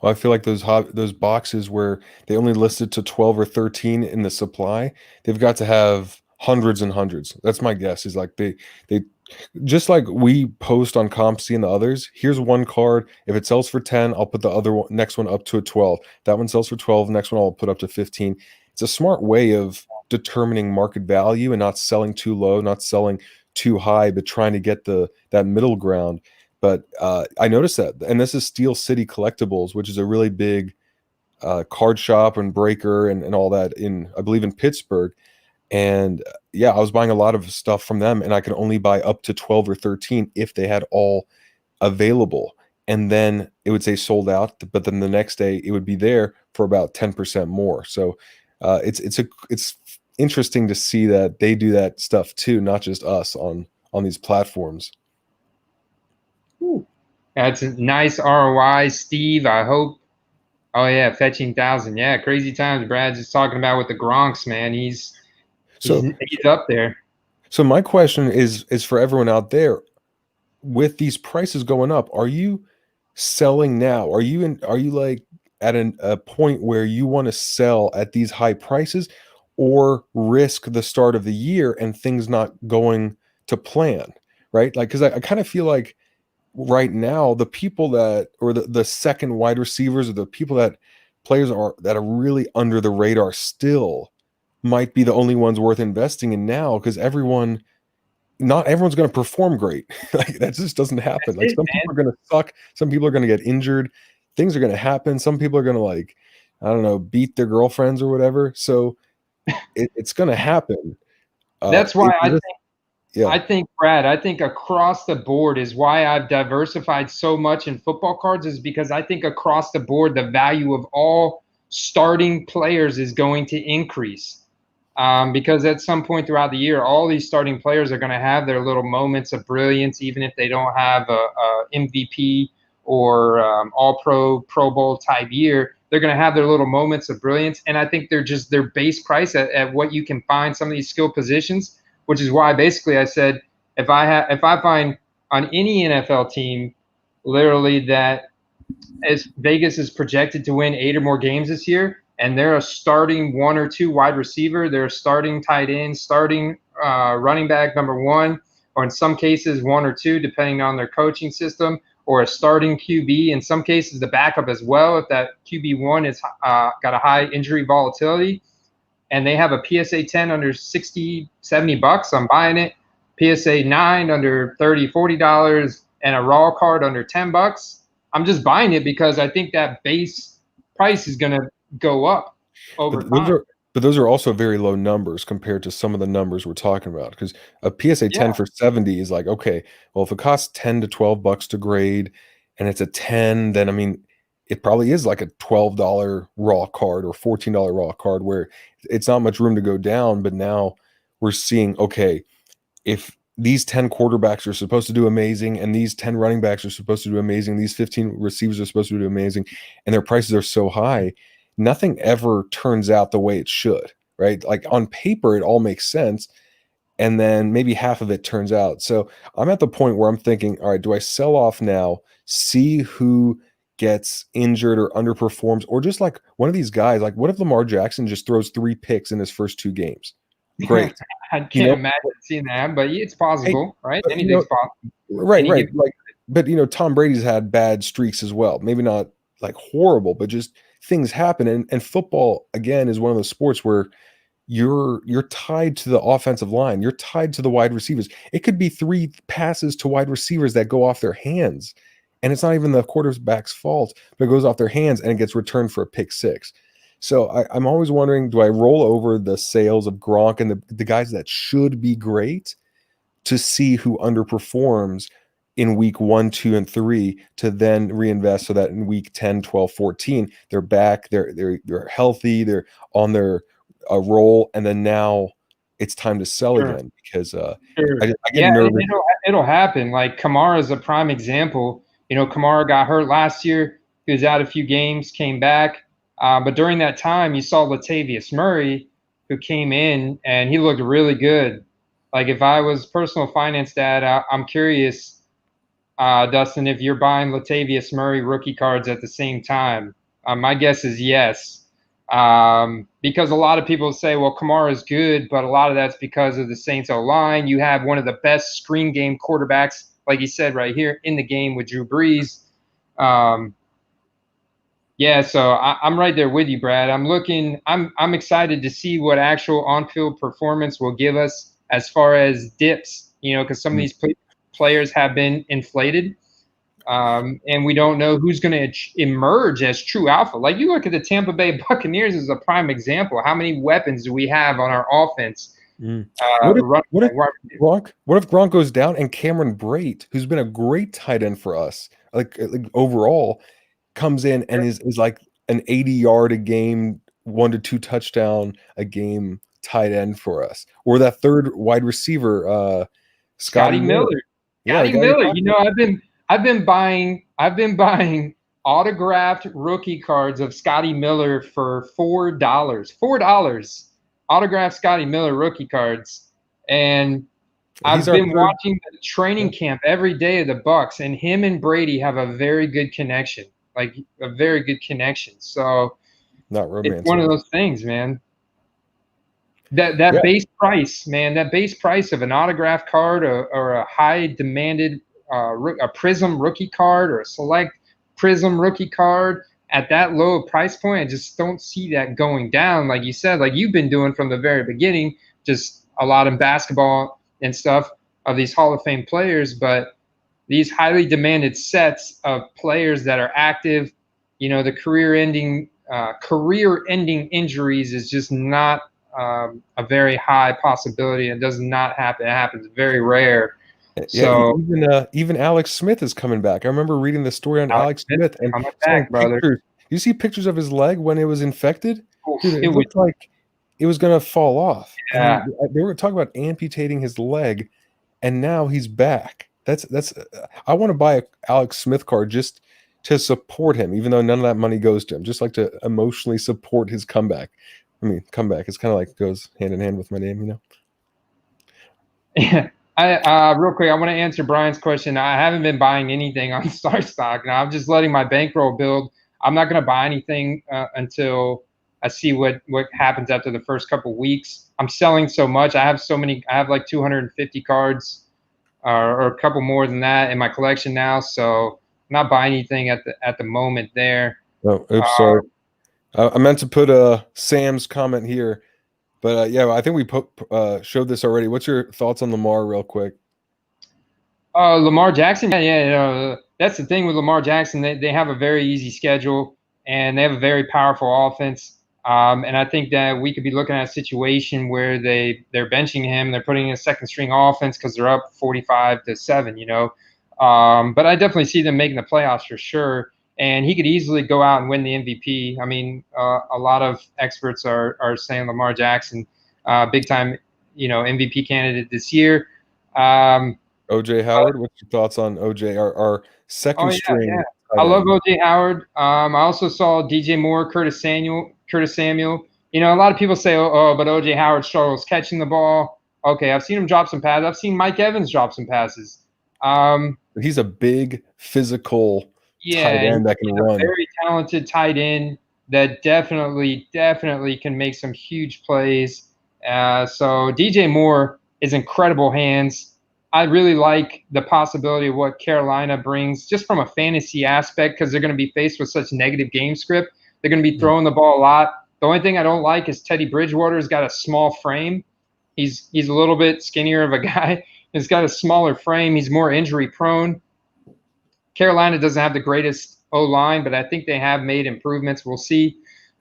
Well, I feel like those boxes where they only listed to 12 or 13 in the supply, they've got to have hundreds and hundreds. That's my guess. Is like they just like we post on CompC and the others. Here's one card. If it sells for 10, I'll put the other one, next one up to a 12. That one sells for 12. Next one I'll put up to 15. It's a smart way of determining market value and not selling too low, not selling too high, but trying to get that middle ground. But I noticed that, and this is Steel City Collectibles, which is a really big card shop and breaker and all that in, I believe, in Pittsburgh. And yeah, I was buying a lot of stuff from them, and I could only buy up to 12 or 13 if they had all available. And then it would say sold out, but then the next day it would be there for about 10% more. So it's interesting to see that they do that stuff too, not just us on these platforms. That's a nice ROI, Steve. I hope. Oh yeah, fetching 1,000. Yeah, crazy times. Brad's just talking about with the Gronks, man. So He's up there. so my question is for everyone out there, with these prices going up, are you selling now? Are you like at a point where you want to sell at these high prices or risk the start of the year and things not going to plan, right? Like, because I kind of feel like right now the people that, or the second wide receivers, or the people that players are that are really under the radar still might be the only ones worth investing in now, because not everyone's going to perform great. Like that just doesn't happen. That's Like it, some people are going to suck, some people are going to get injured, things are going to happen, some people are going to, like, I don't know, beat their girlfriends or whatever. So it's going to happen. That's why Yeah. I think, Brad, I think across the board is why I've diversified so much in football cards, is because I think across the board, the value of all starting players is going to increase. Because at some point throughout the year, all these starting players are going to have their little moments of brilliance, even if they don't have a MVP or All Pro, Pro Bowl type year. They're going to have their little moments of brilliance, and I think they're just their base price at what you can find some of these skill positions, which is why basically I said if I find on any NFL team, literally that as Vegas is projected to win 8 or more games this year, and they're a starting 1 or 2 wide receiver, they're a starting tight end, starting running back number 1, or in some cases 1 or 2, depending on their coaching system, or a starting QB. In some cases, the backup as well, if that QB1 is got a high injury volatility, and they have a PSA 10 under 60, $70, I'm buying it. PSA 9 under $30, $40, and a raw card under $10. I'm just buying it because I think that base price is going to go up over But time. those are also very low numbers compared to some of the numbers we're talking about. Because a PSA 10 Yeah, for 70 is like, okay, well, if it costs 10 to $12 to grade and it's a 10, then I mean, it probably is like a $12 raw card or $14 raw card where it's not much room to go down. But now we're seeing, okay, if these 10 quarterbacks are supposed to do amazing, and these 10 running backs are supposed to do amazing, these 15 receivers are supposed to do amazing, and their prices are so high, nothing ever turns out the way it should, right? Like on paper, it all makes sense, and then maybe half of it turns out. So I'm at the point where I'm thinking, all right, do I sell off now, see who gets injured or underperforms, or just like one of these guys, like what if Lamar Jackson just throws 3 picks in his first 2 games? Great. I You can't know, imagine seeing that, but it's hey, possible, right? but, Anything's possible. right, Any right. given. Like, but Tom Brady's had bad streaks as well. Maybe not like horrible, but just things happen. And football again is one of those sports where you're tied to the offensive line. You're tied to the wide receivers. It could be 3 passes to wide receivers that go off their hands. And it's not even the quarterback's fault, but it goes off their hands and it gets returned for a pick 6. So I'm always wondering, do I roll over the sales of Gronk and the guys that should be great to see who underperforms in week 1, 2, and 3 to then reinvest so that in week 10, 12, 14, they're back, they're healthy, they're on their roll, and then now it's time to sell Sure. again because Sure. I get Yeah, nervous. it'll happen. Like Kamara is a prime example. Kamara got hurt last year. He was out a few games, came back. But during that time, you saw Latavius Murray, who came in and he looked really good. Like if I was personal finance dad, I'm curious, Dustin, if you're buying Latavius Murray rookie cards at the same time. My guess is yes. Because a lot of people say, well, Kamara is good, but a lot of that's because of the Saints O-line. You have one of the best screen game quarterbacks, like you said right here, in the game with Drew Brees. Yeah, so I'm right there with you, Brad. I'm excited to see what actual on-field performance will give us as far as dips, because some of these players have been inflated. And we don't know who's going to emerge as true alpha. Like you look at the Tampa Bay Buccaneers as a prime example. How many weapons do we have on our offense? What if Gronk goes down and Cameron Brate, who's been a great tight end for us, like overall, comes in and is like an 80-yard a game, 1 to 2 touchdown a game tight end for us, or that third wide receiver, Scotty Miller. Yeah, Scotty Miller. I've been buying autographed rookie cards of Scotty Miller for $4. $4 autographed Scotty Miller rookie cards, and I've been watching the training camp every day of the Bucs, and him and Brady have a very good connection, like a very good connection. So not romantic. It's one of those things, man. That base price, man, that base price of an autograph card or a high demanded a Prism rookie card or a select Prism rookie card at that low price point, I just don't see that going down. Like you said, like you've been doing from the very beginning, just a lot in basketball and stuff of these Hall of Fame players, but these highly demanded sets of players that are active, the career-ending injuries is just not a very high possibility. It does not happen. It happens very rare. Yeah, even Alex Smith is coming back. I remember reading the story on Alex Smith and back, brother. You see pictures of his leg when it was infected? Oof, Dude, it looked like it was going to fall off. Yeah. And they were talking about amputating his leg, and now he's back. That's I want to buy a Alex Smith card just to support him, even though none of that money goes to him. Just like to emotionally support his comeback. I mean, comeback. It's kind of like goes hand in hand with my name, Yeah. Real quick, I want to answer Brian's question. I haven't been buying anything on Star Stock. Now I'm just letting my bankroll build. I'm not going to buy anything until I see what happens after the first couple weeks. I'm selling so much. I have like 250 cards or a couple more than that in my collection now. So I'm not buying anything at the moment there. Oh, oops, sorry. I meant to put Sam's comment here. But yeah, I think we showed this already. What's your thoughts on Lamar, real quick? Lamar Jackson, yeah, that's the thing with Lamar Jackson. They have a very easy schedule and they have a very powerful offense. And I think that we could be looking at a situation where they're benching him. They're putting in a second string offense because they're up 45-7. But I definitely see them making the playoffs for sure. And he could easily go out and win the MVP. I mean, a lot of experts are saying Lamar Jackson, big time, MVP candidate this year. OJ Howard, what's your thoughts on OJ? Our Oh second yeah, yeah. string I tight love end. OJ Howard. I also saw DJ Moore, Curtis Samuel. You know, a lot of people say, but OJ Howard struggles catching the ball. Okay, I've seen him drop some passes. I've seen Mike Evans drop some passes. He's a big physical tight Yeah, end that can he's a run. very talented tight end that definitely can make some huge plays. So DJ Moore is incredible hands. I really like the possibility of what Carolina brings just from a fantasy aspect because they're going to be faced with such negative game script. They're going to be throwing the ball a lot. The only thing I don't like is Teddy Bridgewater's got a small frame. He's a little bit skinnier of a guy. He's got a smaller frame. He's more injury prone. Carolina doesn't have the greatest O-line, but I think they have made improvements. We'll see.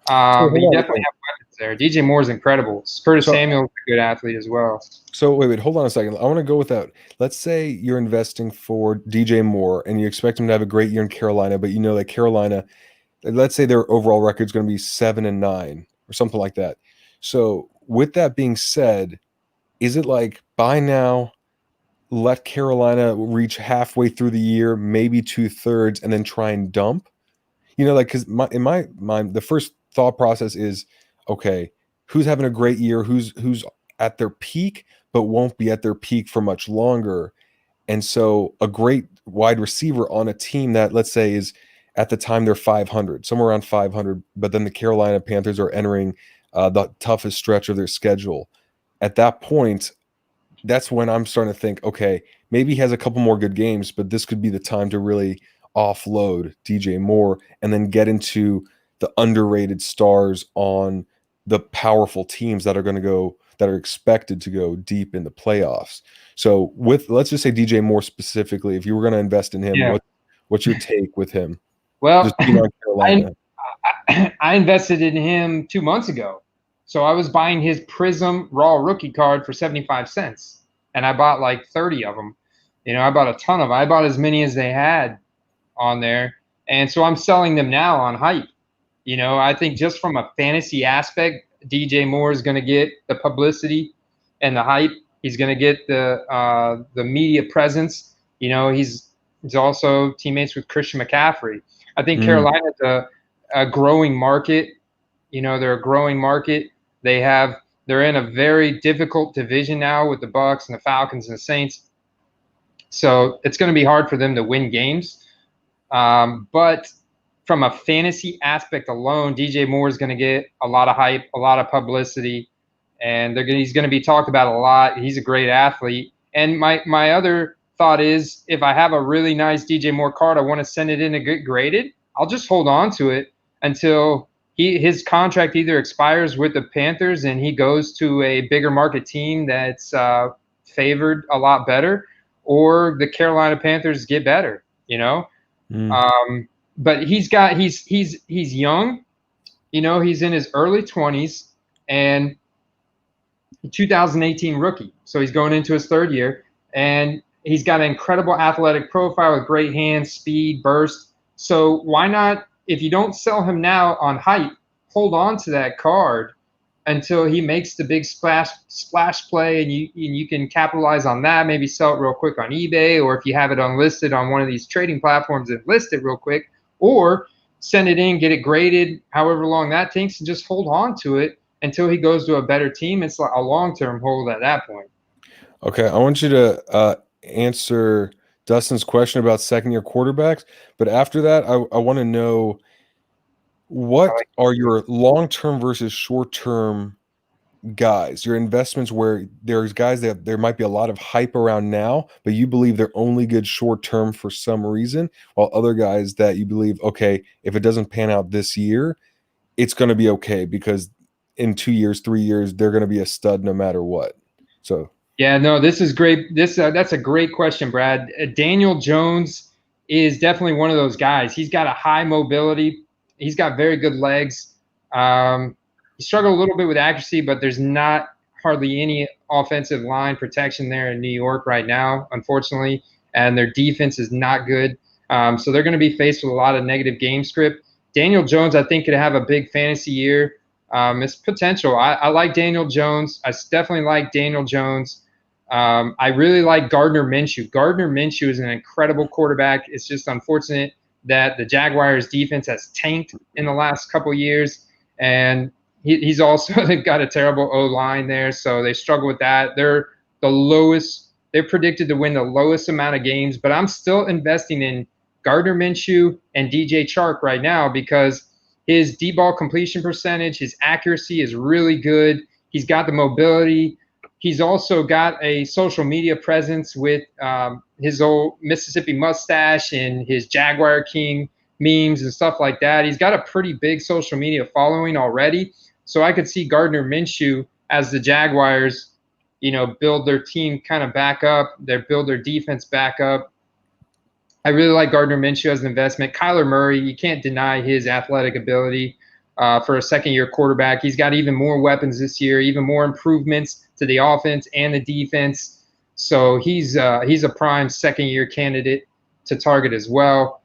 But you definitely have weapons there. DJ Moore is incredible. Curtis Samuel is a good athlete as well. So wait, hold on a second. I want to go with that. Let's say you're investing for DJ Moore and you expect him to have a great year in Carolina, but you know that Carolina, let's say their overall record is going to be 7-9 or something like that. So with that being said, is it like buy now, let Carolina reach halfway through the year, maybe 2/3, and then try and dump? You know, like, because in my mind, the first thought process is, okay, who's having a great year, who's at their peak, but won't be at their peak for much longer. And so a great wide receiver on a team that, let's say, is at the time they're 500, somewhere around 500, but then the Carolina Panthers are entering the toughest stretch of their schedule. At that point, that's when I'm starting to think, okay, maybe he has a couple more good games, but this could be the time to really offload DJ Moore and then get into the underrated stars on the powerful teams that are going to go, that are expected to go deep in the playoffs. So with, let's just say DJ Moore specifically, if you were going to invest in him, Yeah. what's your take with him? Well, Just being on Carolina. I invested in him 2 months ago. So I was buying his Prism Raw rookie card for 75 cents. And I bought like 30 of them. You know, I bought a ton of them. I bought as many as they had on there. And so I'm selling them now on hype. You know, I think just from a fantasy aspect, DJ Moore is going to get the publicity and the hype. He's going to get the media presence. You know, he's also teammates with Christian McCaffrey. I think Carolina's a growing market. You know, they're a growing market. They're in a very difficult division now with the Bucks and the Falcons and the Saints. So it's going to be hard for them to win games. But from a fantasy aspect alone, DJ Moore is going to get a lot of hype, a lot of publicity, and he's going to be talked about a lot. He's a great athlete. And my other thought is, if I have a really nice DJ Moore card, I want to send it in to get graded. I'll just hold on to it until his contract either expires with the Panthers and he goes to a bigger market team that's favored a lot better, or the Carolina Panthers get better. You know. But he's young, you know, he's in his early 20s and 2018 rookie. So he's going into his third year and he's got an incredible athletic profile with great hands, speed, burst. So why not, if you don't sell him now on hype, hold on to that card until he makes the big splash play, and you can capitalize on that. Maybe sell it real quick on eBay, or if you have it unlisted on one of these trading platforms, and list it real quick, or send it in, get it graded, however long that takes, and just hold on to it until he goes to a better team. It's like a long-term hold at that point. Okay, I want you to answer Dustin's question about second-year quarterbacks, but after that, I want to know, what are your long-term versus short-term guys, your investments, where there's guys that there might be a lot of hype around now, but you believe they're only good short-term for some reason, while other guys that you believe, okay, if it doesn't pan out this year, it's going to be okay because in 2 years, 3 years, they're going to be a stud no matter what. So yeah, no, this is great. That's a great question, Brad. Daniel Jones is definitely one of those guys. He's got a high mobility. He's got very good legs. He struggled a little bit with accuracy, but there's not hardly any offensive line protection there in New York right now, unfortunately, and their defense is not good. So they're going to be faced with a lot of negative game script. Daniel Jones, I think, could have a big fantasy year. It's potential. I like Daniel Jones. I definitely like Daniel Jones. I really like Gardner Minshew. Gardner Minshew is an incredible quarterback. It's just unfortunate that the Jaguars defense has tanked in the last couple of years, and he's also got a terrible O-line there, so they struggle with that. They're the lowest. They're predicted to win the lowest amount of games, but I'm still investing in Gardner Minshew and DJ Chark right now because his deep ball completion percentage, his accuracy is really good. He's got the mobility. He's also got a social media presence with his old Mississippi mustache and his Jaguar King memes and stuff like that. He's got a pretty big social media following already. So I could see Gardner Minshew as the Jaguars, build their team kind of back up, build their defense back up. I really like Gardner Minshew as an investment. Kyler Murray, you can't deny his athletic ability for a second-year quarterback. He's got even more weapons this year, even more improvements to the offense and the defense. So he's a prime second-year candidate to target as well.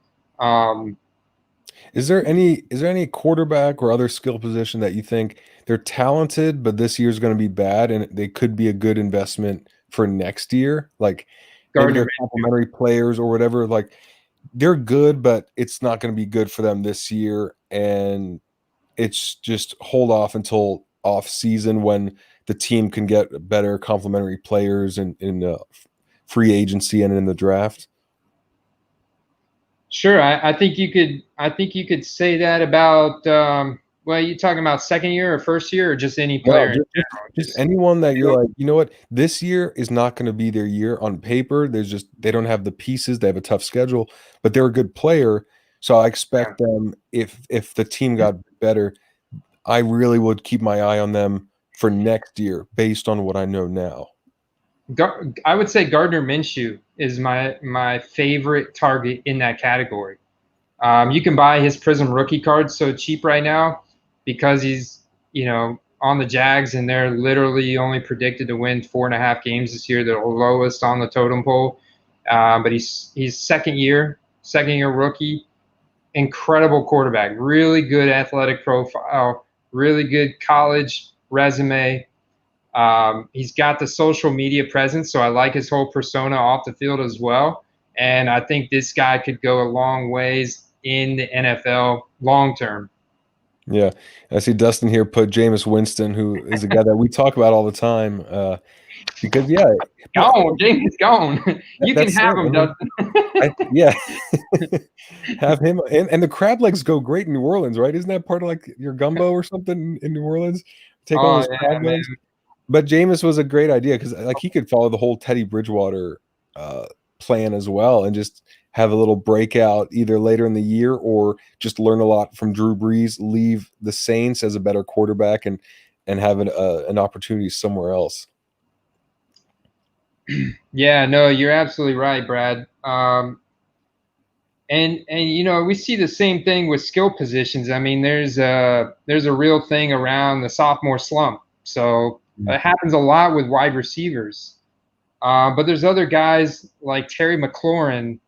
Is there any quarterback or other skill position that you think they're talented, but this year's going to be bad, and they could be a good investment for next year? Like maybe they're complementary players or whatever. Like they're good, but it's not going to be good for them this year, and it's just hold off until off season when the team can get better complementary players in free agency and in the draft. Sure, I think you could say that about. Well, you talking about second year or first year or just any player? No, just anyone that you're like, you know what, this year is not going to be their year on paper. They don't have the pieces. They have a tough schedule, but they're a good player. So I expect them, if the team got better, I really would keep my eye on them for next year based on what I know now. I would say Gardner Minshew is my favorite target in that category. You can buy his Prism rookie card so cheap right now because he's on the Jags and they're literally only predicted to win 4.5 games this year. They're the lowest on the totem pole. But he's second year rookie, incredible quarterback, really good athletic profile, really good college resume. He's got the social media presence, so I like his whole persona off the field as well. And I think this guy could go a long ways in the NFL long term. Yeah, I see Dustin here put Jameis Winston, who is a guy that we talk about all the time. Because James gone. You can have him, Dustin. Yeah, have him, and the crab legs go great in New Orleans, right? Isn't that part of like your gumbo or something in New Orleans? Take all those crab legs. But Jameis was a great idea because like he could follow the whole Teddy Bridgewater plan as well and just have a little breakout either later in the year or just learn a lot from Drew Brees, leave the Saints as a better quarterback and have an opportunity somewhere else. Yeah, no, you're absolutely right, Brad. And we see the same thing with skill positions. I mean, there's a real thing around the sophomore slump. So it happens a lot with wide receivers. But there's other guys like Terry McLaurin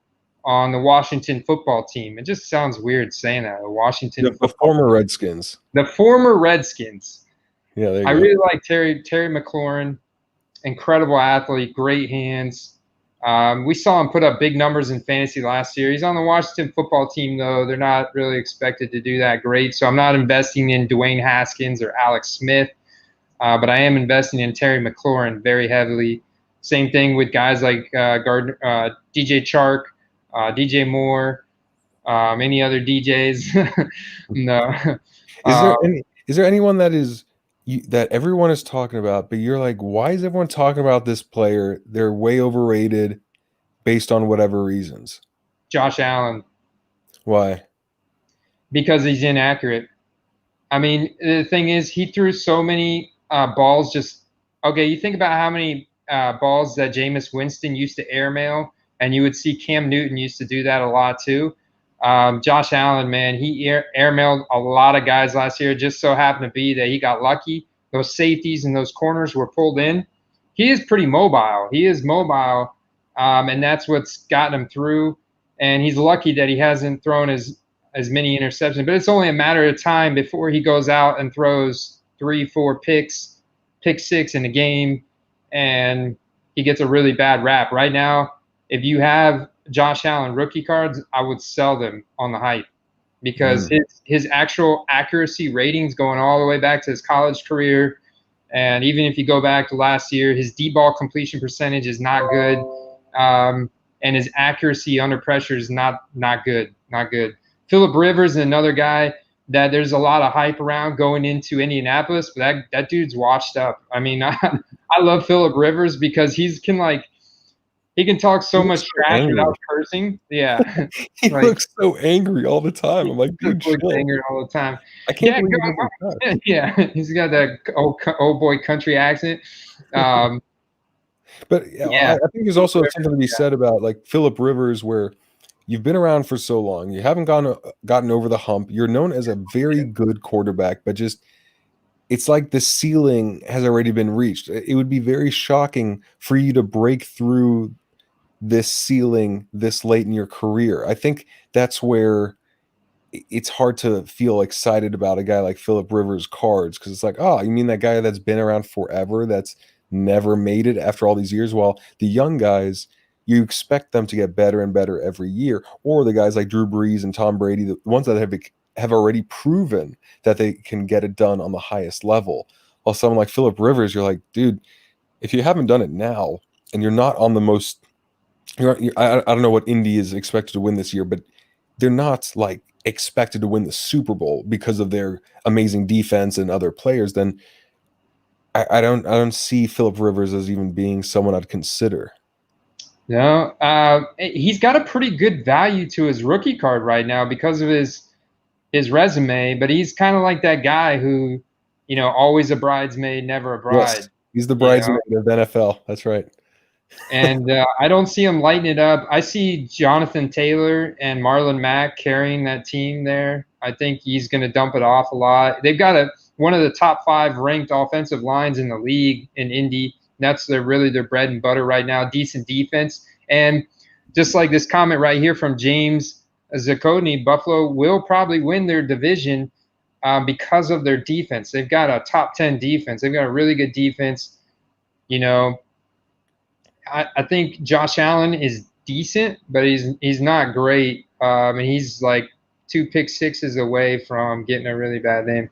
on the Washington football team. It just sounds weird saying that. The former Redskins. The former Redskins. Yeah, there you I go. really like Terry McLaurin. Incredible athlete, great hands. We saw him put up big numbers in fantasy last year. He's on the Washington football team, though. They're not really expected to do that great. So I'm not investing in Dwayne Haskins or Alex Smith, but I am investing in Terry McLaurin very heavily. Same thing with guys like DJ Chark, DJ Moore, any other DJs. No. Is there anyone that everyone is talking about, but you're like, why is everyone talking about this player? They're way overrated based on whatever reasons. Josh Allen. Why? Because he's inaccurate. I mean, the thing is, he threw so many balls. You think about how many balls that Jameis Winston used to airmail, and you would see Cam Newton used to do that a lot too. Josh Allen, man, he airmailed a lot of guys last year. It just so happened to be that he got lucky. Those safeties and those corners were pulled in. He is pretty mobile. And that's what's gotten him through. And he's lucky that he hasn't thrown as many interceptions. But it's only a matter of time before he goes out and throws 3-4 pick six in a game, and he gets a really bad rap. Right now, if you have Josh Allen rookie cards, I would sell them on the hype because his actual accuracy ratings going all the way back to his college career. And even if you go back to last year, his deep ball completion percentage is not good. And his accuracy under pressure is not good. Not good. Phillip Rivers is another guy that there's a lot of hype around going into Indianapolis, but that dude's washed up. I mean, I love Phillip Rivers because he can talk so much trash without cursing. Yeah. He looks so angry all the time. I'm like, dude, looks angry all the time. I can't believe he does that. Yeah, he's got that old boy country accent. But I think there's also something to be said about like Phillip Rivers, where you've been around for so long, you haven't gotten over the hump. You're known as a very good quarterback, but just it's like the ceiling has already been reached. It would be very shocking for you to break through this ceiling this late in your career. I think that's where it's hard to feel excited about a guy like Phillip Rivers cards, because it's like, oh, you mean that guy that's been around forever, that's never made it after all these years? While the young guys, you expect them to get better and better every year, or the guys like Drew Brees and Tom Brady, the ones that have already proven that they can get it done on the highest level. While someone like Phillip Rivers, you're like, dude, if you haven't done it now and you're not on the most, I don't know what Indy is expected to win this year, but they're not like expected to win the Super Bowl because of their amazing defense and other players, then I don't see Phillip Rivers as even being someone I'd consider. No, he's got a pretty good value to his rookie card right now because of his resume, but he's kind of like that guy who, always a bridesmaid, never a bride. Yes, he's the bridesmaid of the NFL. That's right. And I don't see him lighting it up. I see Jonathan Taylor and Marlon Mack carrying that team there. I think he's going to dump it off a lot. They've got one of the top 5 ranked offensive lines in the league in Indy. That's really their bread and butter right now. Decent defense. And just like this comment right here from James Zacconi, Buffalo will probably win their division because of their defense. They've got a top 10 defense. They've got a really good defense. I think Josh Allen is decent, but he's not great. And he's like 2 pick sixes away from getting a really bad name.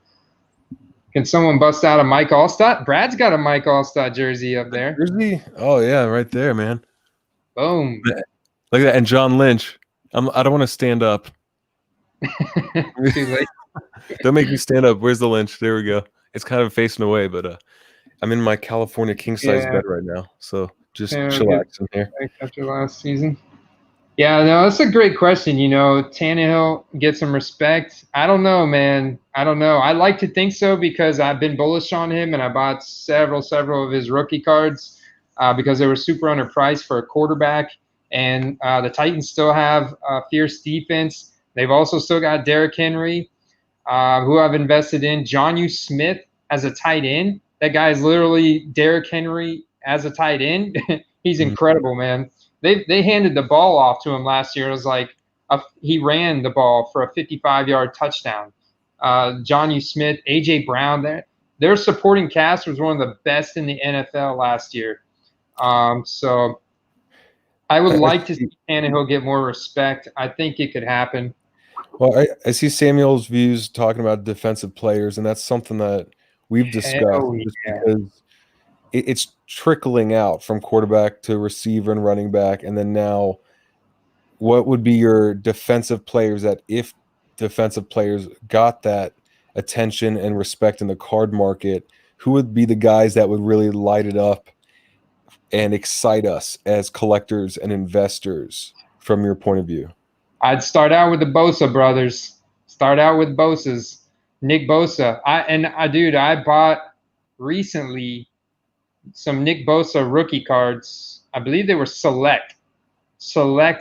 Can someone bust out a Mike Allstott? Brad's got a Mike Allstott jersey up there. Jersey? Oh yeah, right there, man. Boom. Look at that. And John Lynch. I don't want to stand up. Too late. Don't make me stand up. Where's the Lynch? There we go. It's kind of facing away, but I'm in my California king size bed right now, so just chillax in here. After last season. Yeah, no, that's a great question. Tannehill gets some respect. I don't know, man. I don't know. I like to think so because I've been bullish on him, and I bought several of his rookie cards because they were super underpriced for a quarterback. And the Titans still have a fierce defense. They've also still got Derrick Henry, who I've invested in. Jonnu Smith as a tight end. That guy is literally Derrick Henry as a tight end. He's incredible, man. They handed the ball off to him last year. It was like he ran the ball for a 55-yard touchdown. Jonnu Smith, A.J. Brown, their supporting cast was one of the best in the NFL last year. So I would like to see Tannehill get more respect. I think it could happen. Well, I see Samuel's views talking about defensive players, and that's something that we've discussed because it's trickling out from quarterback to receiver and running back. And then now, what would be your defensive players that if defensive players got that attention and respect in the card market, who would be the guys that would really light it up and excite us as collectors and investors from your point of view? I'd start out with the Bosa brothers. Start out with Bosa's. Nick Bosa. I bought recently some Nick Bosa rookie cards. I believe they were select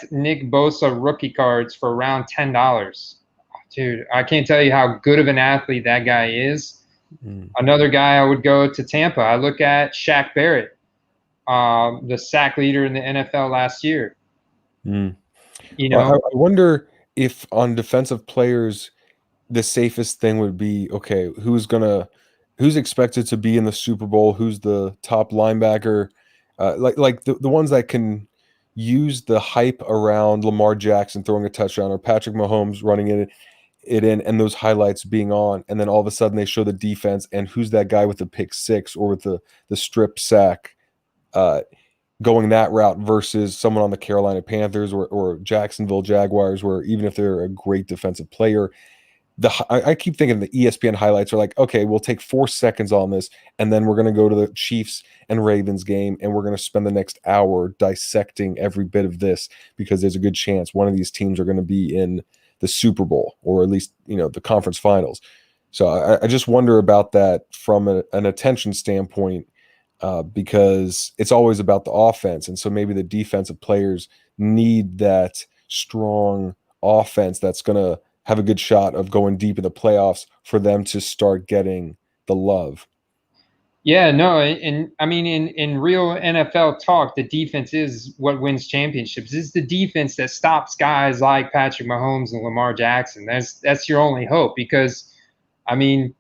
Nick Bosa rookie cards for around $10. Dude, I can't tell you how good of an athlete that guy is. Another guy I would go to Tampa. I look at Shaq Barrett, the sack leader in the NFL last year. I wonder if on defensive players, the safest thing would be, okay, who's expected to be in the Super Bowl? Who's the top linebacker? Like the ones that can use the hype around Lamar Jackson throwing a touchdown or Patrick Mahomes running it in and those highlights being on, and then all of a sudden they show the defense and who's that guy with the pick six or with the strip sack going that route versus someone on the Carolina Panthers or Jacksonville Jaguars, where even if they're a great defensive player, I keep thinking the ESPN highlights are like, okay, we'll take 4 seconds on this, and then we're going to go to the Chiefs and Ravens game, and we're going to spend the next hour dissecting every bit of this because there's a good chance one of these teams are going to be in the Super Bowl or at least the conference finals. So I just wonder about that from an attention standpoint, because it's always about the offense, and so maybe the defensive players need that strong offense that's going to have a good shot of going deep in the playoffs for them to start getting the love. Yeah, no, and I mean in real NFL talk, the defense is what wins championships. It's the defense that stops guys like Patrick Mahomes and Lamar Jackson. That's your only hope because, I mean,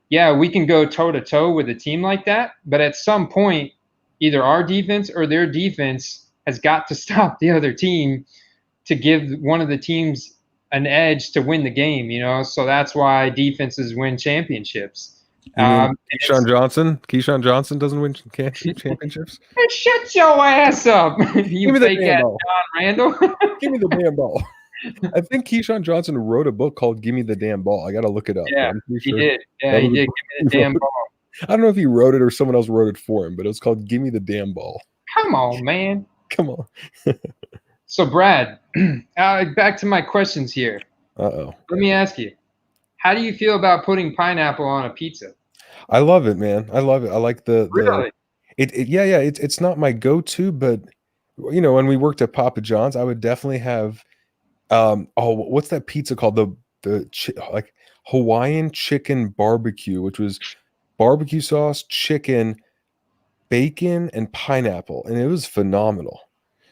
yeah, we can go toe to toe with a team like that, but at some point, either our defense or their defense has got to stop the other team to give one of the teams an edge to win the game. So that's why defenses win championships. You mean Keyshawn Johnson? Keyshawn Johnson doesn't win championships? Shut your ass up, you fake ass John Randall. Give me the damn ball. I think Keyshawn Johnson wrote a book called "Give Me the Damn Ball." I got to look it up. Yeah, he did. Yeah, he did. Give me the damn ball. I don't know if he wrote it or someone else wrote it for him, but it was called "Give Me the Damn Ball." Come on, man. Come on. So, Brad, back to my questions here. Uh-oh. Let me ask you, how do you feel about putting pineapple on a pizza? I love it, man. I love it. I like Really? It's not my go-to, but when we worked at Papa John's, I would definitely have what's that pizza called? Like Hawaiian chicken barbecue, which was barbecue sauce, chicken, bacon, and pineapple, and it was phenomenal.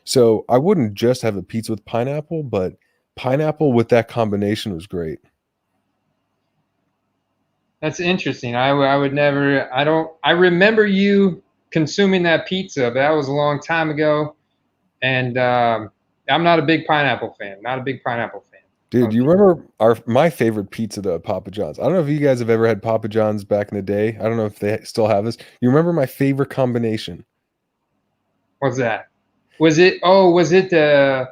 So I wouldn't just have a pizza with pineapple, but pineapple with that combination was great. That's interesting. I would never. I remember you consuming that pizza, but that was a long time ago, and I'm not a big pineapple fan. Not a big pineapple fan. Dude, you remember my favorite pizza though, Papa John's? I don't know if you guys have ever had Papa John's back in the day. I don't know if they still have this. You remember my favorite combination? What's that? Was it the?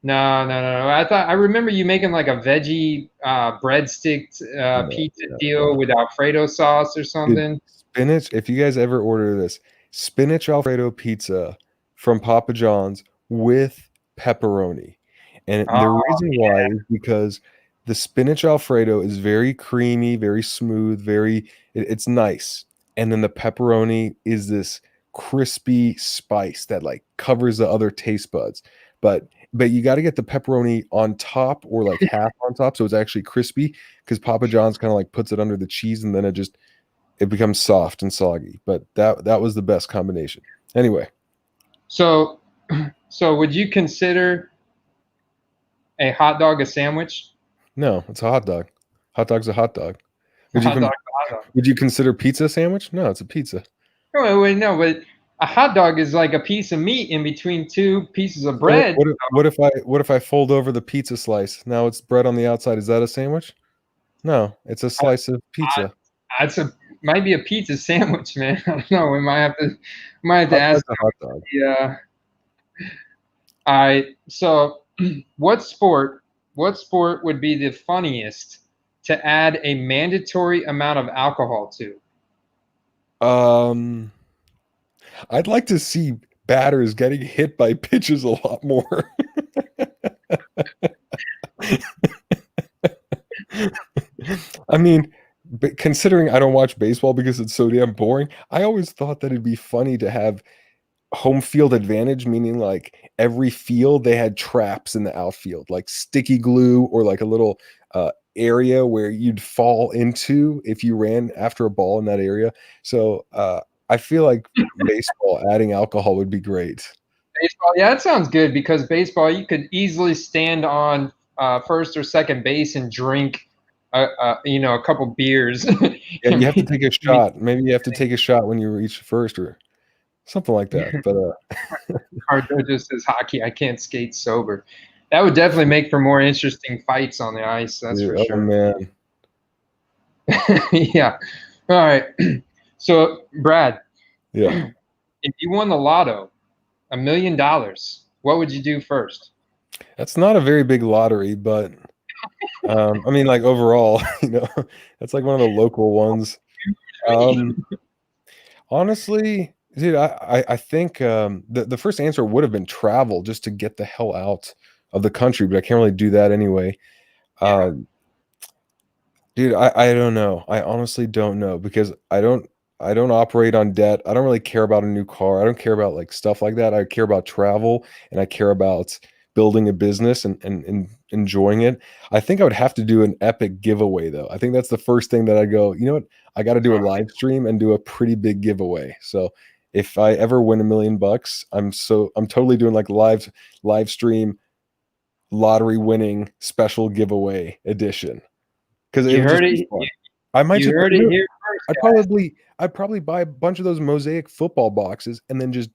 No. I remember you making like a veggie breadstick pizza deal with Alfredo sauce or something. Dude, spinach. If you guys ever order this, spinach Alfredo pizza from Papa John's with pepperoni. And the reason why is because the spinach Alfredo is very creamy, very smooth, it's nice. And then the pepperoni is this crispy spice that like covers the other taste buds. But you got to get the pepperoni on top or like half on top so it's actually crispy, because Papa John's kind of like puts it under the cheese and then it becomes soft and soggy. But that was the best combination. Anyway. So would you consider a hot dog a sandwich? No, it's a hot dog. Hot dog's a hot dog. Would you consider pizza a sandwich? No, it's a pizza. No, but a hot dog is like a piece of meat in between two pieces of bread. What if I fold over the pizza slice? Now it's bread on the outside. Is that a sandwich? No, it's a slice of pizza. Might be a pizza sandwich, man. I don't know. We might have to ask. A hot dog. Yeah. All right. So, what sport would be the funniest to add a mandatory amount of alcohol to? I'd like to see batters getting hit by pitches a lot more. I mean, but considering I don't watch baseball because it's so damn boring, I always thought that it'd be funny to have home field advantage, meaning like every field they had traps in the outfield, like sticky glue or like a little area where you'd fall into if you ran after a ball in that area. So I feel like baseball adding alcohol would be great. Baseball, yeah, that sounds good, because baseball you could easily stand on first or second base and drink a couple beers. Yeah, you have to take a shot. Maybe you have to take a shot when you reach first or something like that. But Cardojo says hockey. I can't skate sober. That would definitely make for more interesting fights on the ice. That's dude, for oh sure. man, Yeah. All right. So, Brad, yeah, if you won the lotto, $1 million, what would you do first? that's not a very big lottery, but I mean, like overall, that's like one of the local ones. Honestly, dude, I think the first answer would have been travel just to get the hell out of the country, but I can't really do that anyway. Um, dude, I don't know. I honestly don't know because I don't operate on debt. I don't really care about a new car. I don't care about like stuff like that. I care about travel and I care about building a business and enjoying it. I think I would have to do an epic giveaway though. I think that's the first thing that I go, you know what? I got to do a live stream and do a pretty big giveaway. So if I ever win $1 million, I'm totally doing like live stream lottery winning special giveaway edition because it You would just heard be it. fun. I might You just, heard it here first, I'd guys. probably buy a bunch of those Mosaic football boxes and then just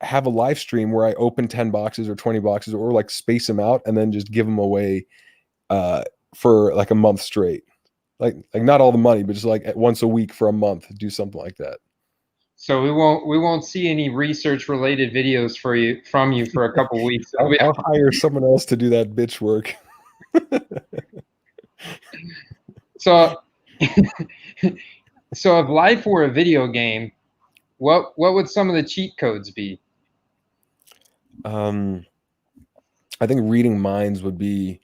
have a live stream where I open 10 boxes or 20 boxes or like space them out and then just give them away uh for like a month straight. Like not all the money, but just like once a week for a month, do something like that. So we won't see any research related videos from you for a couple weeks. I'll hire someone else to do that bitch work. So so if life were a video game, what would some of the cheat codes be? I think reading minds would be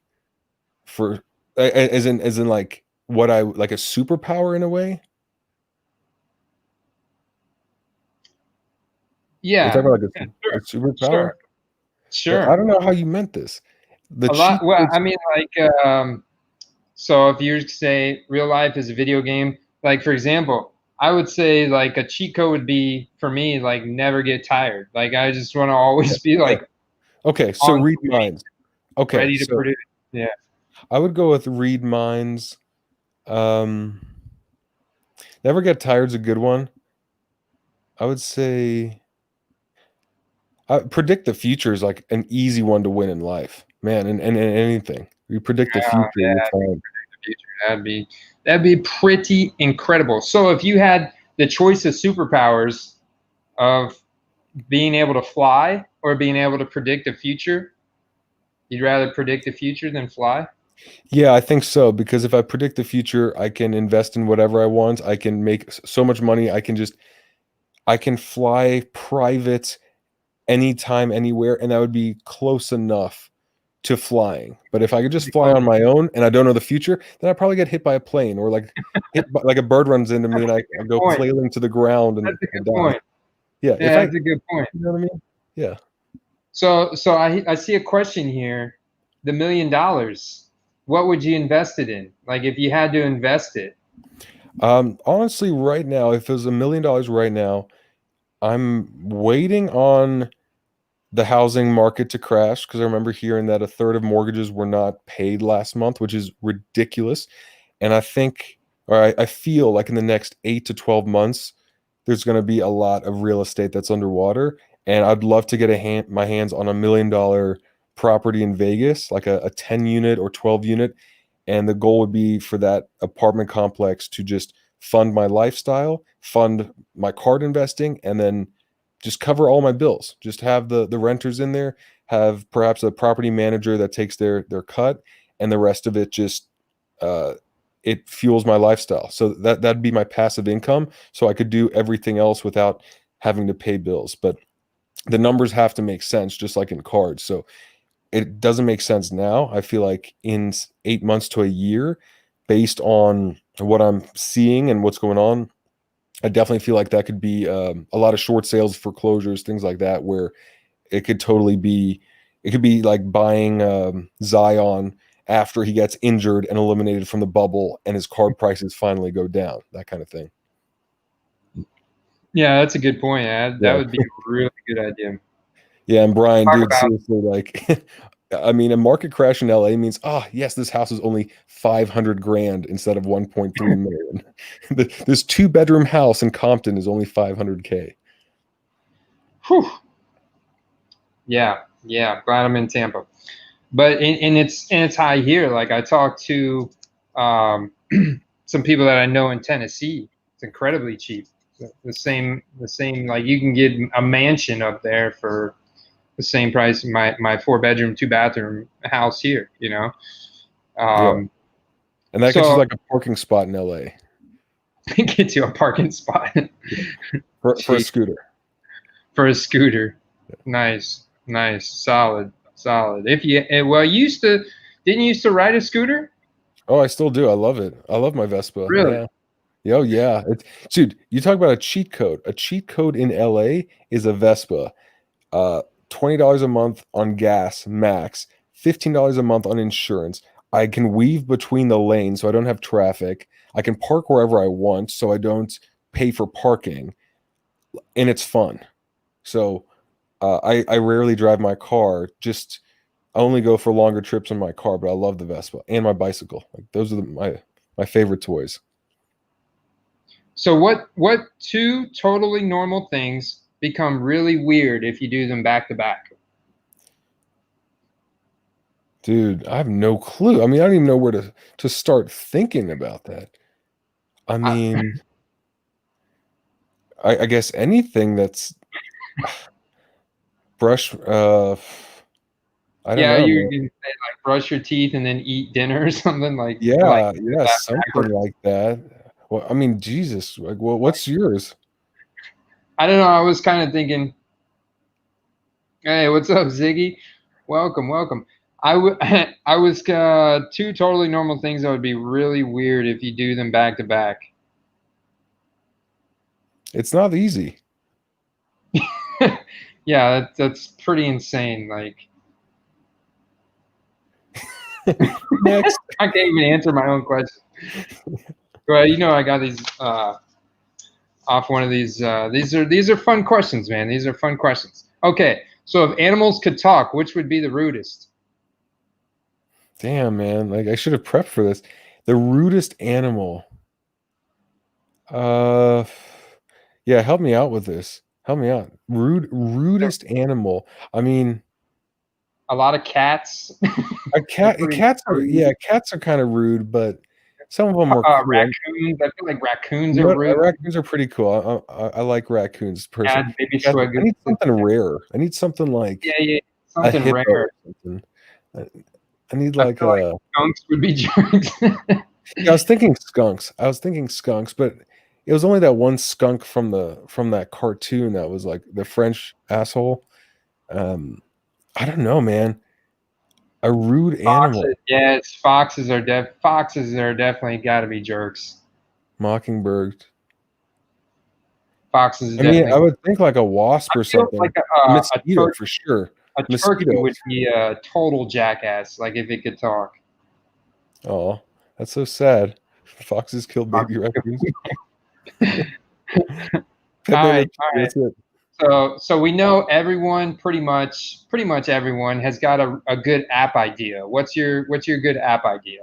for as in like what I like a superpower in a way. You're Yeah, talking about like sure, a superpower? I sure. don't know how you meant this. The A lot. cheat Well, codes. I mean, like, so if you say real life is a video game, like for example, I would say like a cheat code would be for me like never get tired. Like I just want to Yeah, always be yeah. like Okay, so on read point, minds. Okay, ready to so produce. Yeah. I would go with read minds. Um, never get tired's a good one. I would say predict the future is like an easy one to win in life, man. And anything you predict the future, Yeah, you're fine. the future. That'd be pretty incredible. So if you had the choice of superpowers of being able to fly or being able to predict the future, you'd rather predict the future than fly? Yeah, I think so because if I predict the future, I can invest in whatever I want. I can make so much money. I can fly private anytime, anywhere, and that would be close enough to flying. But if I could just fly on my own and I don't know the future, then I probably get hit by a plane or like like a bird runs into me and I go Point. flailing to the ground That's a and good die. point. Yeah, if Yeah, I, that's a good point. you know what I mean? Yeah. So I see a question here. The $1 million, what would you invest it in? Like if you had to invest it. Honestly, right now, if it was $1 million right now, I'm waiting on the housing market to crash because I remember hearing that a third of mortgages were not paid last month, which is ridiculous. And I think, or I feel like in the next 8 to 12 months, there's going to be a lot of real estate that's underwater. And I'd love to get my hands on $1 million property in Vegas, like a 10 unit or 12 unit. And the goal would be for that apartment complex to just fund my lifestyle, fund my card investing, and then just cover all my bills. Just have the renters in there, have perhaps a property manager that takes their cut, and the rest of it just uh, it fuels my lifestyle. So that'd be my passive income. So I could do everything else without having to pay bills. But the numbers have to make sense, just like in cards. So it doesn't make sense now. I feel like in 8 months to a year, based on what I'm seeing and what's going on, I definitely feel like that could be a lot of short sales, foreclosures, things like that, where it could totally be, it could be like buying Zion after he gets injured and eliminated from the bubble and his card prices finally go down, that kind of thing. Yeah, that's a good point. That Yeah. would be a really good idea. Yeah. And Brian, Talk dude, about seriously, like, I mean, a market crash in LA means, oh, yes, this house is only 500 grand instead of 1.3 million. This 2-bedroom house in Compton is only 500K. Whew. Yeah, glad I'm in Tampa. But and it's high here. Like I talked to some people that I know in Tennessee. It's incredibly cheap. The same like you can get a mansion up there for the same price my 4-bedroom 2-bathroom house here, you know. Yeah. And that gets you So like a parking spot in LA. gets you a parking spot for a scooter. For a scooter. Nice, solid. If you well, you didn't you used to ride a scooter? Oh, I still do. I love it. I love my Vespa. Really? Yeah. Oh yeah. Dude, you talk about a cheat code. A cheat code in LA is a Vespa. $20 a month on gas max, $15 a month on insurance. I can weave between the lanes so I don't have traffic. I can park wherever I want so I don't pay for parking, and it's fun. So I rarely drive my car. I only go for longer trips in my car, but I love the Vespa and my bicycle. Like those are my favorite toys. So what two totally normal things become really weird if you do them back to back? Dude, I have no clue. I mean, I don't even know where to start thinking about that. I mean, I guess anything that's brush. I don't know. You can say like brush your teeth and then eat dinner or something like Yeah, that something backwards. like that. Well, I mean, Jesus, like, what's yours? I don't know. I was kind of thinking, hey, what's up, Ziggy? Welcome. I was two totally normal things that would be really weird if you do them back to back. It's not easy. Yeah, that's pretty insane. Like, Next. I can't even answer my own question. Well, you know, I got these off one of these. These are fun questions, man. These are fun questions. Okay, so if animals could talk, which would be the rudest? Damn, man. Like I should have prepped for this. The rudest animal. Uh yeah, help me out with this. Help me out. Rudest animal. I mean, A lot of cats. cats are kind of rude, but some of them are cool. Raccoons. I feel like raccoons You are know what? rude. Raccoons are pretty cool. I like raccoons personally. Cat, baby I swag. need something rare. I need something like Yeah, a something hippo rare. or something. I need I like feel like skunks would be jerks. yeah, I was thinking skunks, but it was only that one skunk from that cartoon that was like the French asshole. I don't know, man. A rude animal. Foxes, yes, foxes are definitely got to be jerks. Mockingbird. Foxes I mean, I definitely. would think like a wasp or I feel something. like a Mosquito turkey. for sure. A turkey would Mosquitoes. be a total jackass, like if it could talk. Oh, that's so sad. Foxes killed baby raccoons. All Pepe Le right, Pew, that's it. So we know everyone pretty much everyone has got a good app idea. What's your good app idea?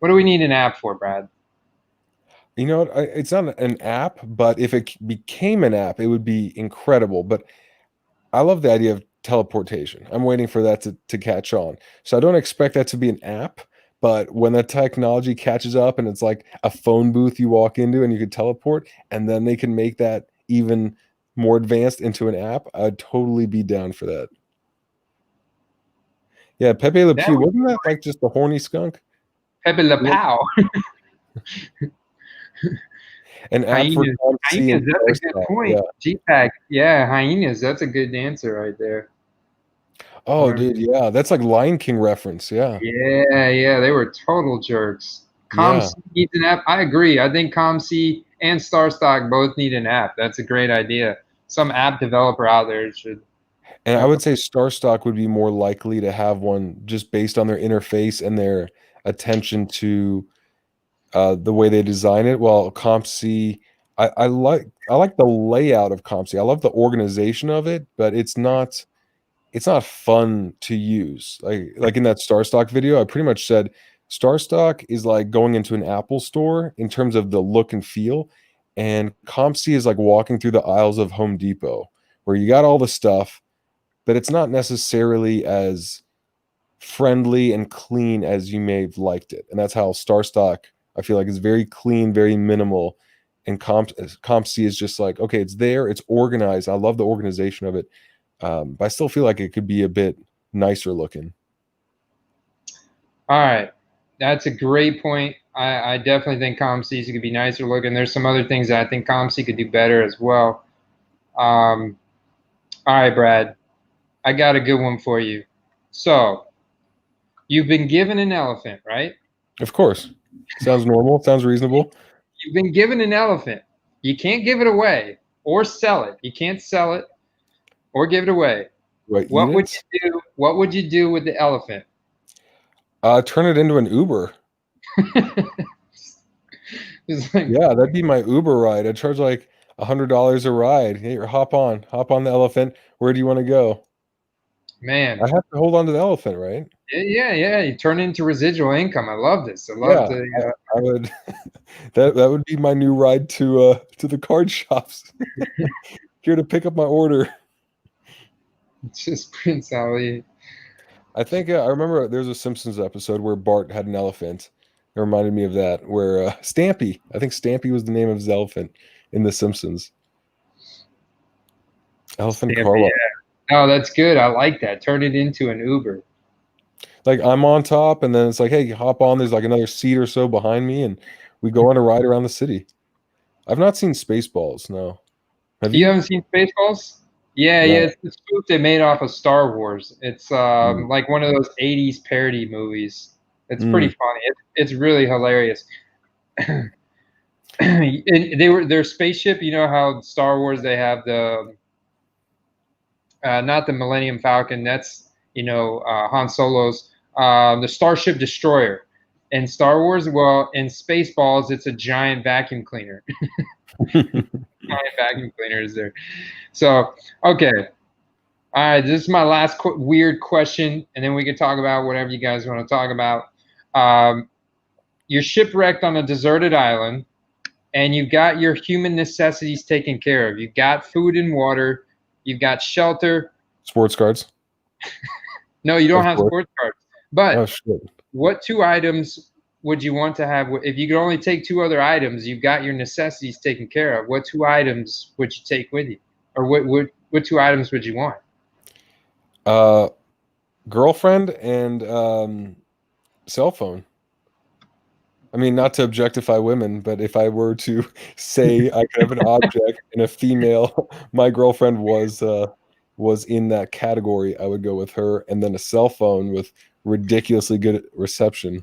What do we need an app for, Brad? You know what? It's not an app, but if it became an app, it would be incredible. But I love the idea of teleportation. I'm waiting for that to catch on. So I don't expect that to be an app, but when the technology catches up and it's like a phone booth you walk into and you can teleport, and then they can make that even more advanced into an app, I'd totally be down for that. Yeah, Pepe Le Pew, wasn't that like just the horny skunk? Pepe Le Pow. An app for Hyenas, that's a good point. Yeah. GPAC, yeah, hyenas, that's a good answer right there. Oh, dude, yeah, that's like Lion King reference. Yeah. Yeah, they were total jerks. Yeah. ComC needs an app. I agree. I think ComC and StarStock both need an app. That's a great idea. Some app developer out there should. And I would say StarStock would be more likely to have one just based on their interface and their attention to the way they design it. While CompC, I like the layout of CompC. I love the organization of it, but it's not fun to use. Like in that StarStock video, I pretty much said StarStock is like going into an Apple store in terms of the look and feel, and CompC is like walking through the aisles of Home Depot. where you got all the stuff, but it's not necessarily as friendly and clean as you may have liked it. And that's how Star Stock, I feel like, is very clean, very minimal. And Comp C is just like, okay, it's there, it's organized. I love the organization of it. But I still feel like it could be a bit nicer looking. All right. That's a great point. I definitely think ComC could be nicer looking. There's some other things that I think ComC could do better as well. All right, Brad. I got a good one for you. So, you've been given an elephant, right? Of course. Sounds normal. Sounds reasonable. You've been given an elephant. You can't give it away or sell it. You can't sell it or give it away. Right. What would you do? What would you do with the elephant? Turn it into an Uber. Like, yeah, that'd be my Uber ride. I'd charge like $100 a ride. Hey, hop on the elephant. Where do you want to go? Man, I have to hold on to the elephant, right? Yeah. You turn it into residual income. I love this. I love I would. that would be my new ride to the card shops. Here to pick up my order. It's just Prince Ali. I think I remember there's a Simpsons episode where Bart had an elephant. It reminded me of that. Where Stampy, I think Stampy was the name of his elephant in The Simpsons. Elephant Stampy, Carlo. Yeah. Oh, that's good. I like that. Turn it into an Uber. Like I'm on top, and then it's like, hey, hop on. There's like another seat or so behind me, and we go on a ride around the city. I've not seen Spaceballs. No, have you? You haven't seen Spaceballs? Yeah, It's the spoof they made off of Star Wars. It's like one of those '80s parody movies. It's pretty funny. It's really hilarious. And their spaceship. You know how Star Wars they have the not the Millennium Falcon. That's Han Solo's the Starship Destroyer. In Star Wars, well, in Spaceballs, it's a giant vacuum cleaner. Giant vacuum cleaner is there. So, okay. All right, this is my last weird question, and then we can talk about whatever you guys want to talk about. You're shipwrecked on a deserted island, and you've got your human necessities taken care of. You've got food and water. You've got shelter. Sports cards. No, you don't have sports cards. But shit. What 2 items would you want to have? If you could only take 2 other items, you've got your necessities taken care of. What 2 items would you take with you? Or what 2 items would you want? Girlfriend and cell phone. I mean, not to objectify women, but if I were to say I could have an object and a female, my girlfriend was in that category, I would go with her, and then a cell phone with ridiculously good reception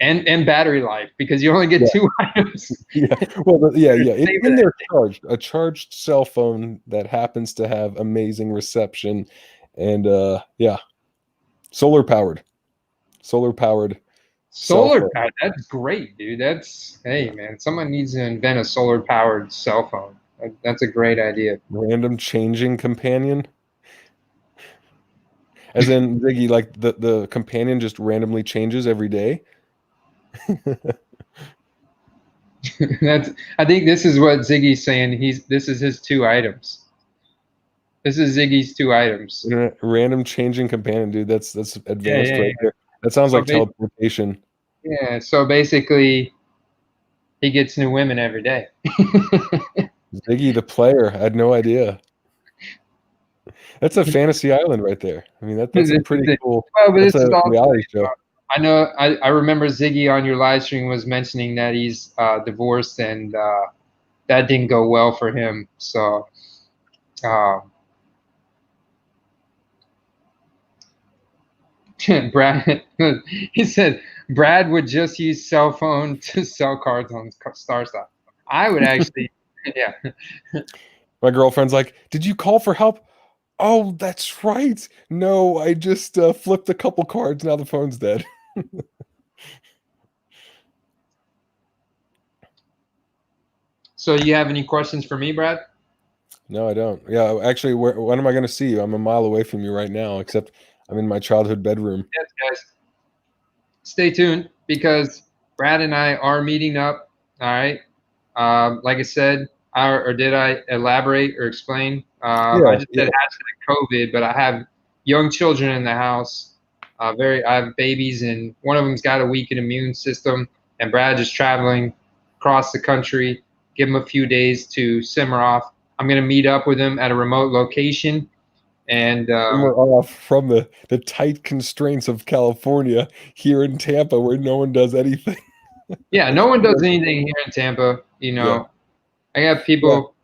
and battery life, because you only get 2 items. Well, in there charged, a charged cell phone that happens to have amazing reception, and solar powered. Solar powered. That's great, dude. Hey man, someone needs to invent a solar powered cell phone. That's a great idea. Random changing companion. As in, Ziggy, like the companion just randomly changes every day. I think this is what Ziggy's saying. This is his 2 items. This is Ziggy's 2 items. Random changing companion, dude. That's advanced right there. That sounds like teleportation. Yeah. So basically, he gets new women every day. Ziggy the player. I had no idea. That's a fantasy island right there. I mean, that's a pretty cool. Well, but this is all reality show. I know. I remember Ziggy on your live stream was mentioning that he's divorced, and that didn't go well for him. So, Brad, he said Brad would just use cell phone to sell cards on Star Stock. I would actually, yeah. My girlfriend's like, "Did you call for help?" Oh, that's right. No, I just flipped a couple cards. Now the phone's dead. So you have any questions for me, Brad? No, I don't. Yeah, actually, when am I going to see you? I'm a mile away from you right now, except I'm in my childhood bedroom. Yes, guys. Stay tuned, because Brad and I are meeting up. All right. Like I said, or did I elaborate or explain? I Yeah, just said yeah. hashtag COVID, but I have young children in the house. I have babies, and one of them's got a weakened immune system. And Brad just traveling across the country. Give him a few days to simmer off. I'm gonna meet up with him at a remote location, and We're off from the tight constraints of California here in Tampa, where no one does anything. yeah, no one does anything here in Tampa. Yeah, I got yeah. people.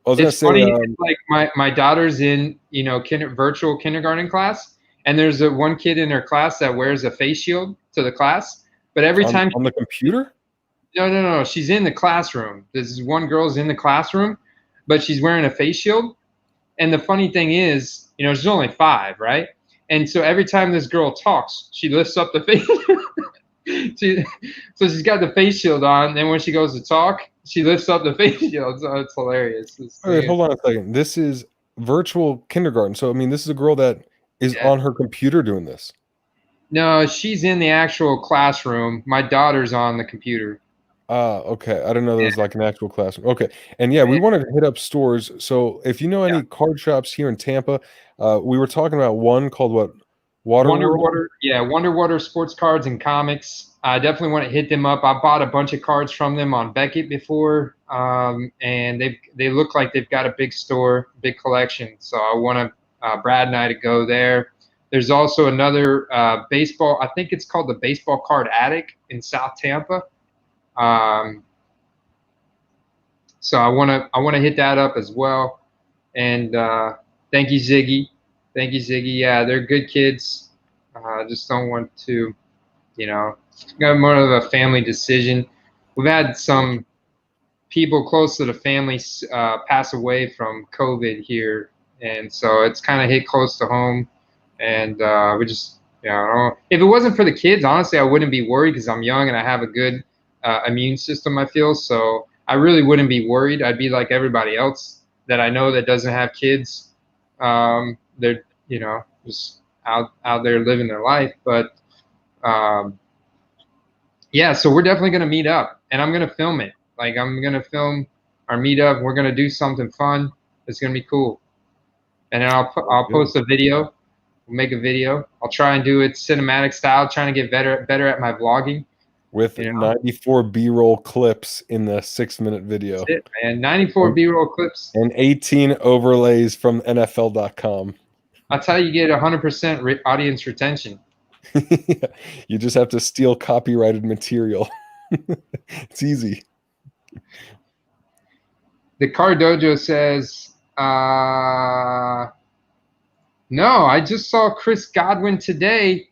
I was gonna It's say, funny. It's like my daughter's in virtual kindergarten class, and there's one kid in her class that wears a face shield to the class. But every time, on the computer. no, she's in the classroom. This one girl's in the classroom, but she's wearing a face shield. And the funny thing is, she's only 5, right? And so every time this girl talks, she lifts up the face. So she's got the face shield on. Then when she goes to talk, she lifts up the face shield. So it's hilarious. Wait, hold on a second. This is virtual kindergarten. So I mean, this is a girl that is Yeah. on her computer doing this. No, she's in the actual classroom. My daughter's on the computer. Okay. I didn't know there Yeah. was like an actual classroom. Okay. And yeah, we wanted to hit up stores. So if you know any card shops here in Tampa, we were talking about one called what? Wonder Water Sports Cards and Comics. I definitely want to hit them up. I bought a bunch of cards from them on Beckett before, and they look like they've got a big store, big collection. So I want Brad and I to go there. There's also another baseball. I think it's called the Baseball Card Attic in South Tampa. So I want to hit that up as well. And thank you, Ziggy. Thank you, Ziggy. Yeah, they're good kids. Just don't want to, got more of a family decision. We've had some people close to the family pass away from COVID here, and so it's kind of hit close to home. And we just, if it wasn't for the kids, honestly, I wouldn't be worried because I'm young and I have a good immune system, I feel. So I really wouldn't be worried. I'd be like everybody else that I know that doesn't have kids. They're, just out there living their life. But yeah, so we're definitely going to meet up, and I'm going to film it. Like, I'm going to film our meetup. We're going to do something fun. It's going to be cool. And then I'll post a video. We'll make a video. I'll try and do it cinematic style, trying to get better at my vlogging. With 94 B-roll clips in the 6-minute video. That's it, man. 94 B-roll clips. And 18 overlays from NFL.com. That's how you get 100% audience retention. You just have to steal copyrighted material. It's easy. The Card Dojo says, no, I just saw Chris Godwin today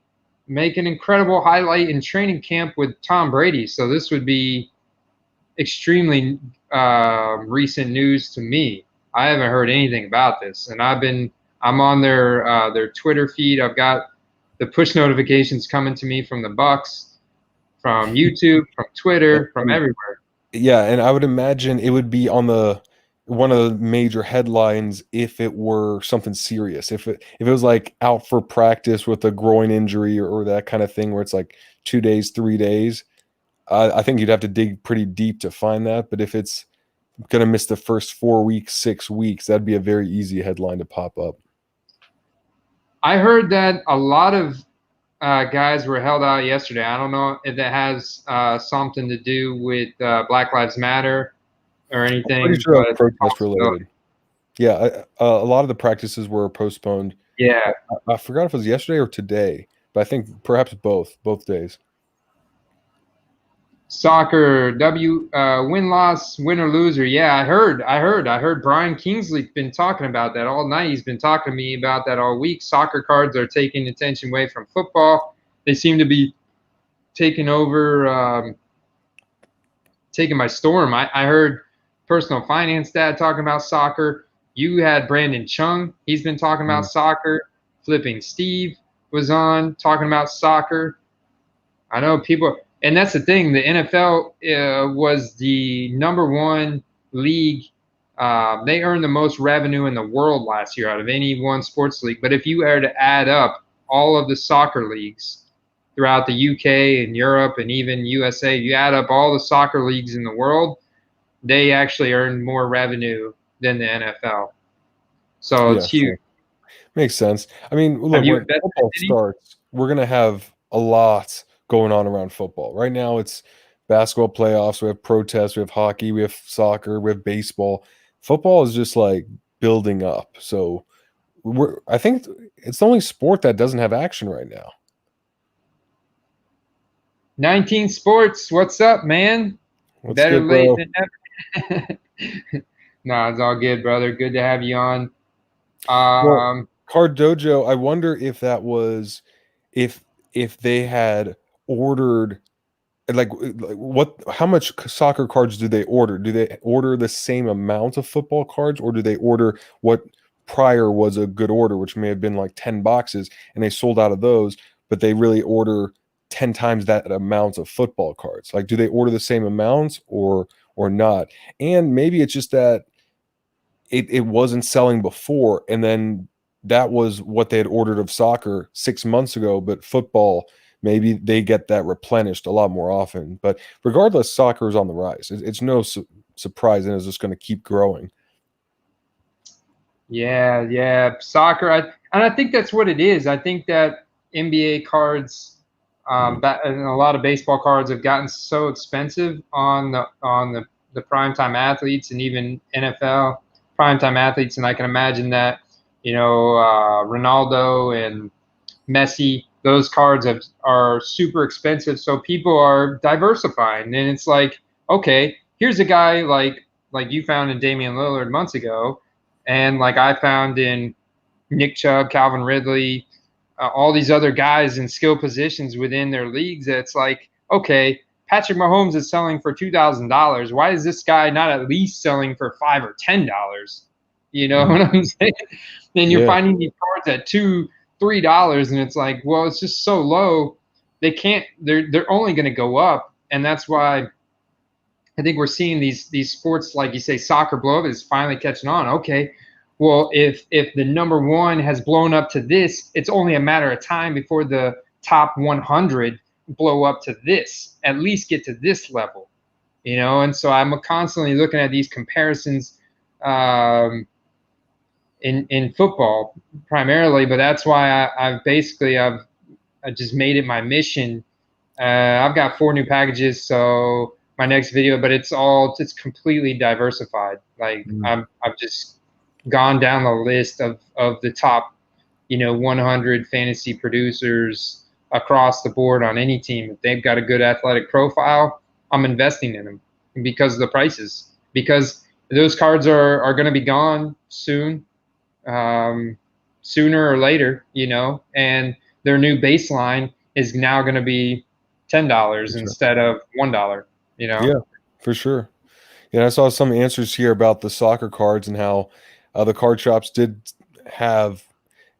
make an incredible highlight in training camp with Tom Brady. So this would be extremely recent news to me. I haven't heard anything about this, and I'm on their Twitter feed. I've got the push notifications coming to me from the Bucks, from YouTube, from Twitter, from everywhere. Yeah, and I would imagine it would be on one of the major headlines if it were something serious. If it was like out for practice with a groin injury or that kind of thing where it's like 2 days, 3 days, I think you'd have to dig pretty deep to find that. But if it's going to miss the first 4 weeks, 6 weeks, that'd be a very easy headline to pop up. I heard that a lot of guys were held out yesterday. I don't know if that has something to do with Black Lives Matter or anything. I'm pretty sure it was protest related. Yeah, a lot of the practices were postponed. Yeah. I forgot if it was yesterday or today, but I think perhaps both days. Soccer, win-loss, win or loser. Yeah, I heard Brian Kingsley's been talking about that all night. He's been talking to me about that all week. Soccer cards are taking attention away from football. They seem to be taking over, taking by storm. I heard Personal Finance Dad talking about soccer. You had Brandon Chung. He's been talking about soccer. Flipping Steve was on talking about soccer. I know people, and that's the thing. The NFL was the #1 league. They earned the most revenue in the world last year out of any one sports league. But if you were to add up all of the soccer leagues throughout the UK and Europe and even USA, you add up all the soccer leagues in the world, they actually earn more revenue than the NFL. So Yeah, it's huge. sure. Makes sense. I mean, Have look, you when invested football in any? starts, we're gonna have a lot going on around football. Right now, it's basketball playoffs. We have protests. We have hockey. We have soccer. We have baseball. Football is just like building up. So I think it's the only sport that doesn't have action right now. 19 Sports, what's up, man? What's Better good, late bro? than never. No, it's all good, brother. Good to have you on. Well, Um, Card Dojo, I wonder if that was if they had ordered like what how much soccer cards do they order? Do they order the same amount of football cards, or do they order what prior was a good order, which may have been like 10 boxes, and they sold out of those, but they really order 10 times that amount of football cards? Like, do they order the same amounts or not? And maybe it's just that it wasn't selling before, and then that was what they had ordered of soccer 6 months ago, but football, maybe they get that replenished a lot more often. But regardless, soccer is on the rise. It's no surprise, and it's just going to keep growing. yeah, soccer. And I think that's what it is. I think that NBA cards, and a lot of baseball cards have gotten so expensive on the primetime athletes and even NFL primetime athletes. And I can imagine that, Ronaldo and Messi, those cards are super expensive. So people are diversifying. And it's like, okay, here's a guy like you found in Damian Lillard months ago, and like I found in Nick Chubb, Calvin Ridley, all these other guys in skill positions within their leagues. That's like, okay, Patrick Mahomes is selling for $2,000. Why is this guy not at least selling for $5 or $10? You know what I'm saying? Then you're Yeah, finding these cards at $2, $3, and it's like, well, it's just so low. They can't. They're only going to go up, and that's why I think we're seeing these sports, like you say, soccer blow up is finally catching on. Okay, well, if the number one has blown up to this, it's only a matter of time before the top 100 blow up to this, at least get to this level, And so I'm constantly looking at these comparisons in football primarily, but that's why I just made it my mission. I've got 4 new packages, so my next video, but it's completely diversified. Like I've just gone down the list of the top, 100 fantasy producers across the board on any team. If they've got a good athletic profile, I'm investing in them because of the prices. Because those cards are going to be gone soon, sooner or later, and their new baseline is now going to be $10 instead of $1. yeah, for sure. Yeah, I saw some answers here about the soccer cards and how the card shops did have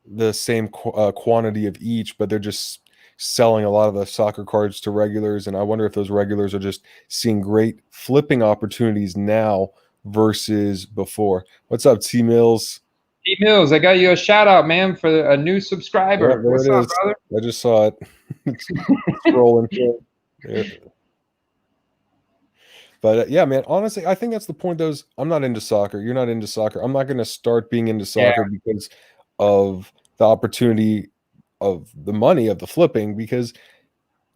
the same quantity of each, but they're just selling a lot of the soccer cards to regulars. And I wonder if those regulars are just seeing great flipping opportunities now versus before. What's up, T Mills? Pete Mills, I got you a shout out, man, for a new Yeah, subscriber. there What's it up, is. brother? I just saw it. It's scrolling. Yeah. But yeah, man, honestly, I think that's the point. I'm not into soccer. You're not into soccer. I'm not going to start being into Yeah, soccer because of the opportunity of the money of the flipping, because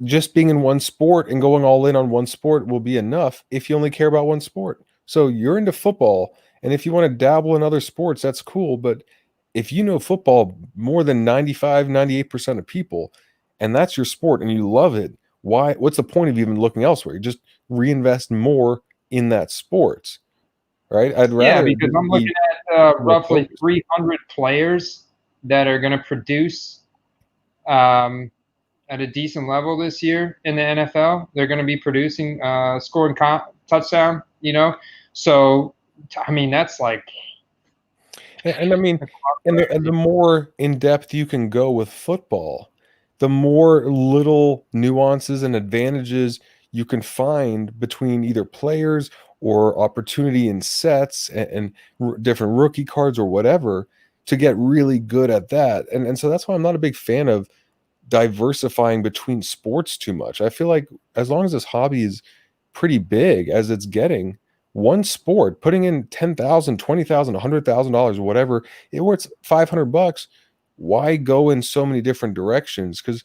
just being in one sport and going all in on one sport will be enough if you only care about one sport. So you're into football, and if you want to dabble in other sports, that's cool. But if you know football more than 95, 98% of people, and that's your sport and you love it, what's the point of even looking elsewhere? You just reinvest more in that sport, right? I'd yeah, rather it because just I'm be looking at more roughly focused. 300 players that are going to produce um, at a decent level this year in the NFL. They're going to be producing, scoring touchdown, So, I mean, that's like, And I mean, and the more in depth you can go with football, the more little nuances and advantages you can find between either players or opportunity in sets and different rookie cards or whatever to get really good at that. And so that's why I'm not a big fan of diversifying between sports too much. I feel like as long as this hobby is pretty big as it's getting, one sport, putting in $10,000, $20,000, $100,000, whatever, where it's $500. Why go in so many different directions? Because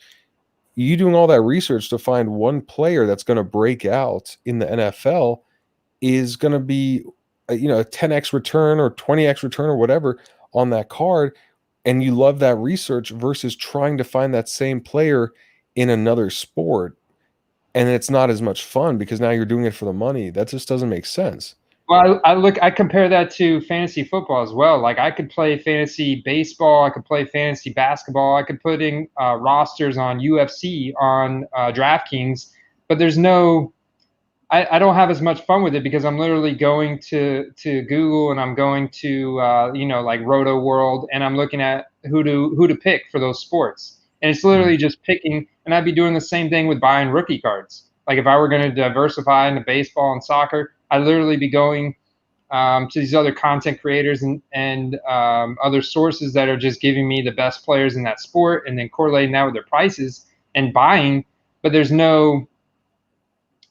you doing all that research to find one player that's going to break out in the NFL is going to be a 10x return or 20x return or whatever on that card, and you love that research versus trying to find that same player in another sport, and it's not as much fun because now you're doing it for the money. That just doesn't make sense. Well, I compare that to fantasy football as well. Like I could play fantasy baseball, I could play fantasy basketball, I could put in rosters on UFC on DraftKings, but there's no I don't have as much fun with it because I'm literally going to Google and I'm going to like Roto World and I'm looking at who to pick for those sports. And it's literally just picking, and I'd be doing the same thing with buying rookie cards. Like if I were going to diversify into baseball and soccer, I'd literally be going to these other content creators and other sources that are just giving me the best players in that sport and then correlating that with their prices and buying. But there's no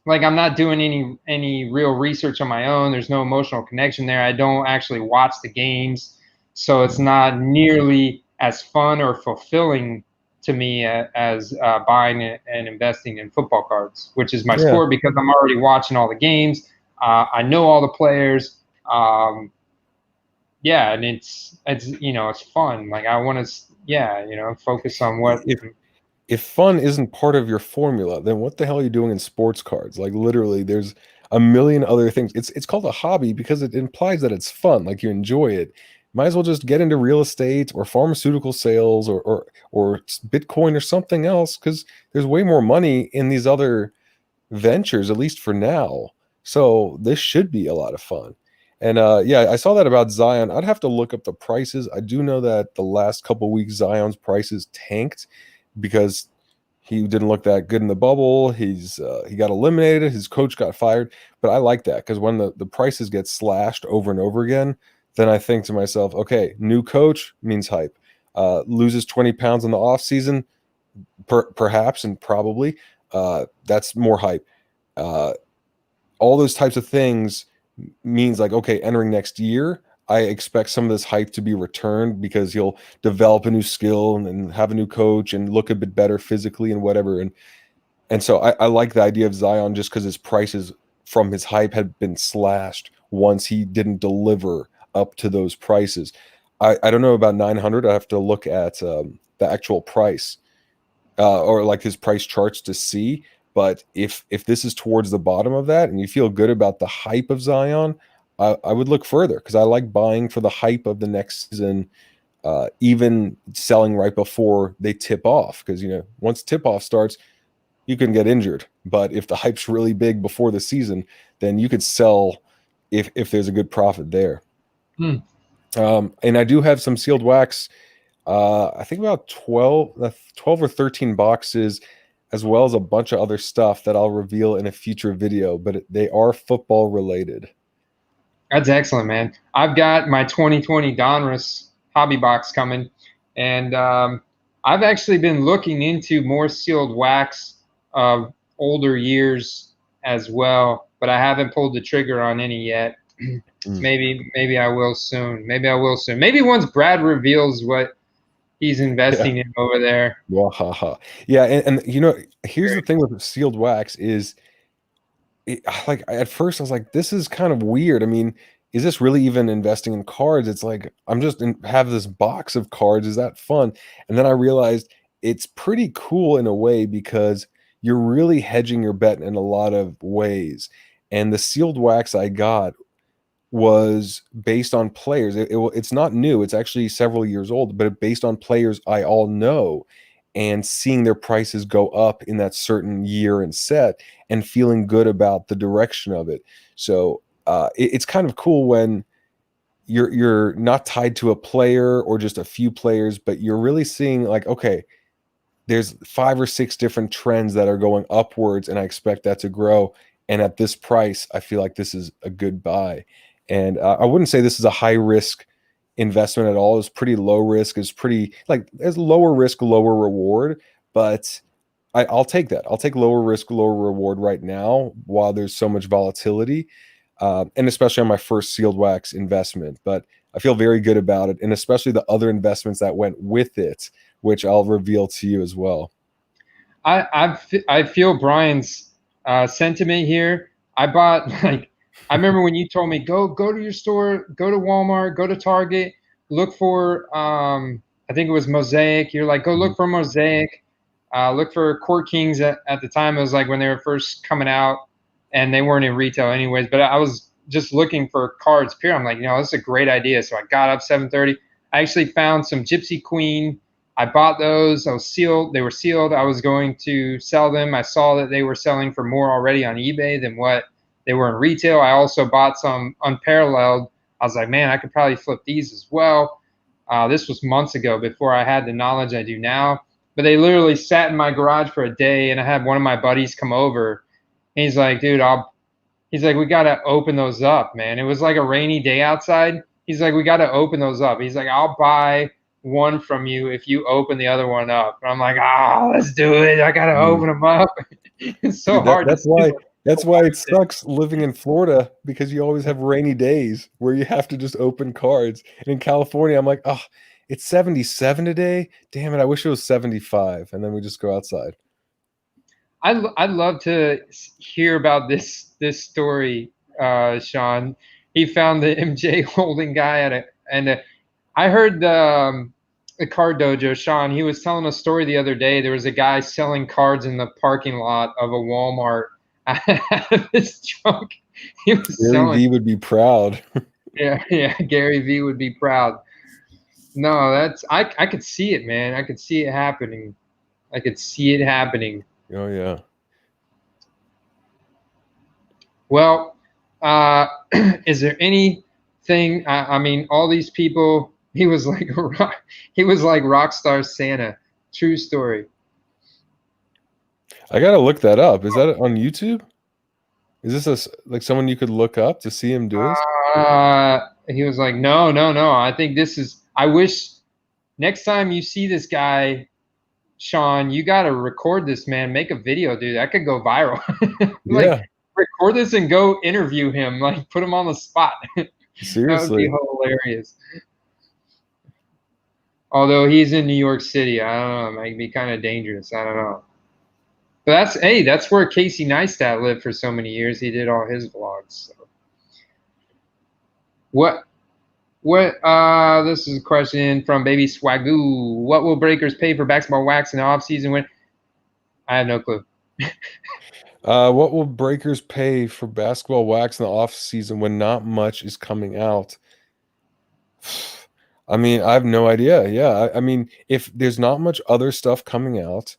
like I'm not doing any real research on my own. There's no emotional connection there. I don't actually watch the games, so it's not nearly as fun or fulfilling to me as buying and investing in football cards, which is my Yeah. sport because I'm already watching all the games. I know all the players. Yeah, and it's it's fun. Like I want to focus on what. If fun isn't part of your formula, then what the hell are you doing in sports cards? Like literally, there's a million other things. It's called a hobby because it implies that it's fun, like you enjoy it. Might as well just get into real estate or pharmaceutical sales or Bitcoin or something else, because there's way more money in these other ventures, at least for now. So this should be a lot of fun. And yeah, I saw that about Zion. I'd have to look up the prices. I do know that the last couple weeks Zion's prices tanked because he didn't look that good in the bubble. He got eliminated. His coach got fired. But I like that because when the prices get slashed over and over again, then I think to myself, okay, new coach means hype. Loses 20 pounds in the off season, perhaps and probably. That's more hype. All those types of things means like, okay, entering next year, I expect some of this hype to be returned because he'll develop a new skill and have a new coach and look a bit better physically and whatever. And so I like the idea of Zion just because his prices from his hype had been slashed once he didn't deliver up to those prices. I don't know about 900. I have to look at the actual price or like his price charts to see. But if this is towards the bottom of that and you feel good about the hype of Zion, I would look further because I like buying for the hype of the next season, even selling right before they tip off. Because once tip off starts, you can get injured. But if the hype's really big before the season, then you could sell if there's a good profit there. Hmm. And I do have some sealed wax. I think about 12 or 13 boxes, as well as a bunch of other stuff that I'll reveal in a future video, but they are football related. That's excellent, man. I've got my 2020 Donruss hobby box coming, and I've actually been looking into more sealed wax of older years as well, but I haven't pulled the trigger on any yet. Maybe I will soon. Maybe I will soon. Maybe once Brad reveals what he's investing in over there. Wahaha. Yeah, and here's the thing with sealed wax is like at first I was like, this is kind of weird. I mean, is this really even investing in cards? It's like I'm just have this box of cards. Is that fun? And then I realized it's pretty cool in a way because you're really hedging your bet in a lot of ways. And the sealed wax I got was based on players. It's not new. It's actually several years old, but based on players I all know and seeing their prices go up in that certain year and set and feeling good about the direction of it. So it's kind of cool when you're not tied to a player or just a few players, but you're really seeing like, okay, there's 5 or 6 different trends that are going upwards and I expect that to grow. And at this price, I feel like this is a good buy. And I wouldn't say this is a high risk investment at all. It's pretty low risk. It's pretty like there's lower risk, lower reward. But I'll take that. I'll take lower risk, lower reward right now while there's so much volatility. and especially on my first sealed wax investment. But I feel very good about it, and especially the other investments that went with it, which I'll reveal to you as well. I feel Brian's sentiment here. I bought I remember when you told me go to your store, go to Walmart, go to Target, look for I think it was Mosaic. You're like, go look for Mosaic, look for Court Kings at the time. It was like when they were first coming out, and they weren't in retail anyways. But I was just looking for cards. Period. I'm like, this is a great idea. So I got up 7:30. I actually found some Gypsy Queen. I bought those. I was sealed. They were sealed. I was going to sell them. I saw that they were selling for more already on eBay than what they were in retail. I also bought some unparalleled. I was like, man, I could probably flip these as well. This was months ago before I had the knowledge I do now. But they literally sat in my garage for a day, and I had one of my buddies come over. And he's like, dude, he's like, we got to open those up, man. It was like a rainy day outside. He's like, we got to open those up. He's like, I'll buy one from you if you open the other one up. And I'm like, let's do it. I got to open them up. It's so hard. That's why it sucks living in Florida, because you always have rainy days where you have to just open cards. And in California, I'm like, it's 77 today. Damn it, I wish it was 75. And then we just go outside. I'd love to hear about this story, Sean. He found the MJ holding guy I heard the card dojo, Sean, he was telling a story the other day. There was a guy selling cards in the parking lot of a Walmart out of his trunk. He was Gary V would be proud. Yeah, Gary V would be proud. No, I could see it, man. I could see it happening. Oh, yeah. Well, is there anything? I mean, all these people. He was like rock star Santa. True story. I gotta look that up. Is that on YouTube? Is this like someone you could look up to see him do this? He was like, no. I think this is. I wish next time you see this guy, Sean, you got to record this, man. Make a video, dude. That could go viral. Record this and go interview him. Like, put him on the spot. Seriously. That would be hilarious. Although he's in New York City, I don't know. It might be kind of dangerous. I don't know. But that's where Casey Neistat lived for so many years. He did all his vlogs. So. This is a question from Baby Swagoo. What will breakers pay for basketball wax in the off season when? I have no clue. What will breakers pay for basketball wax in the off season when not much is coming out? I mean, I have no idea. Yeah, I mean, if there's not much other stuff coming out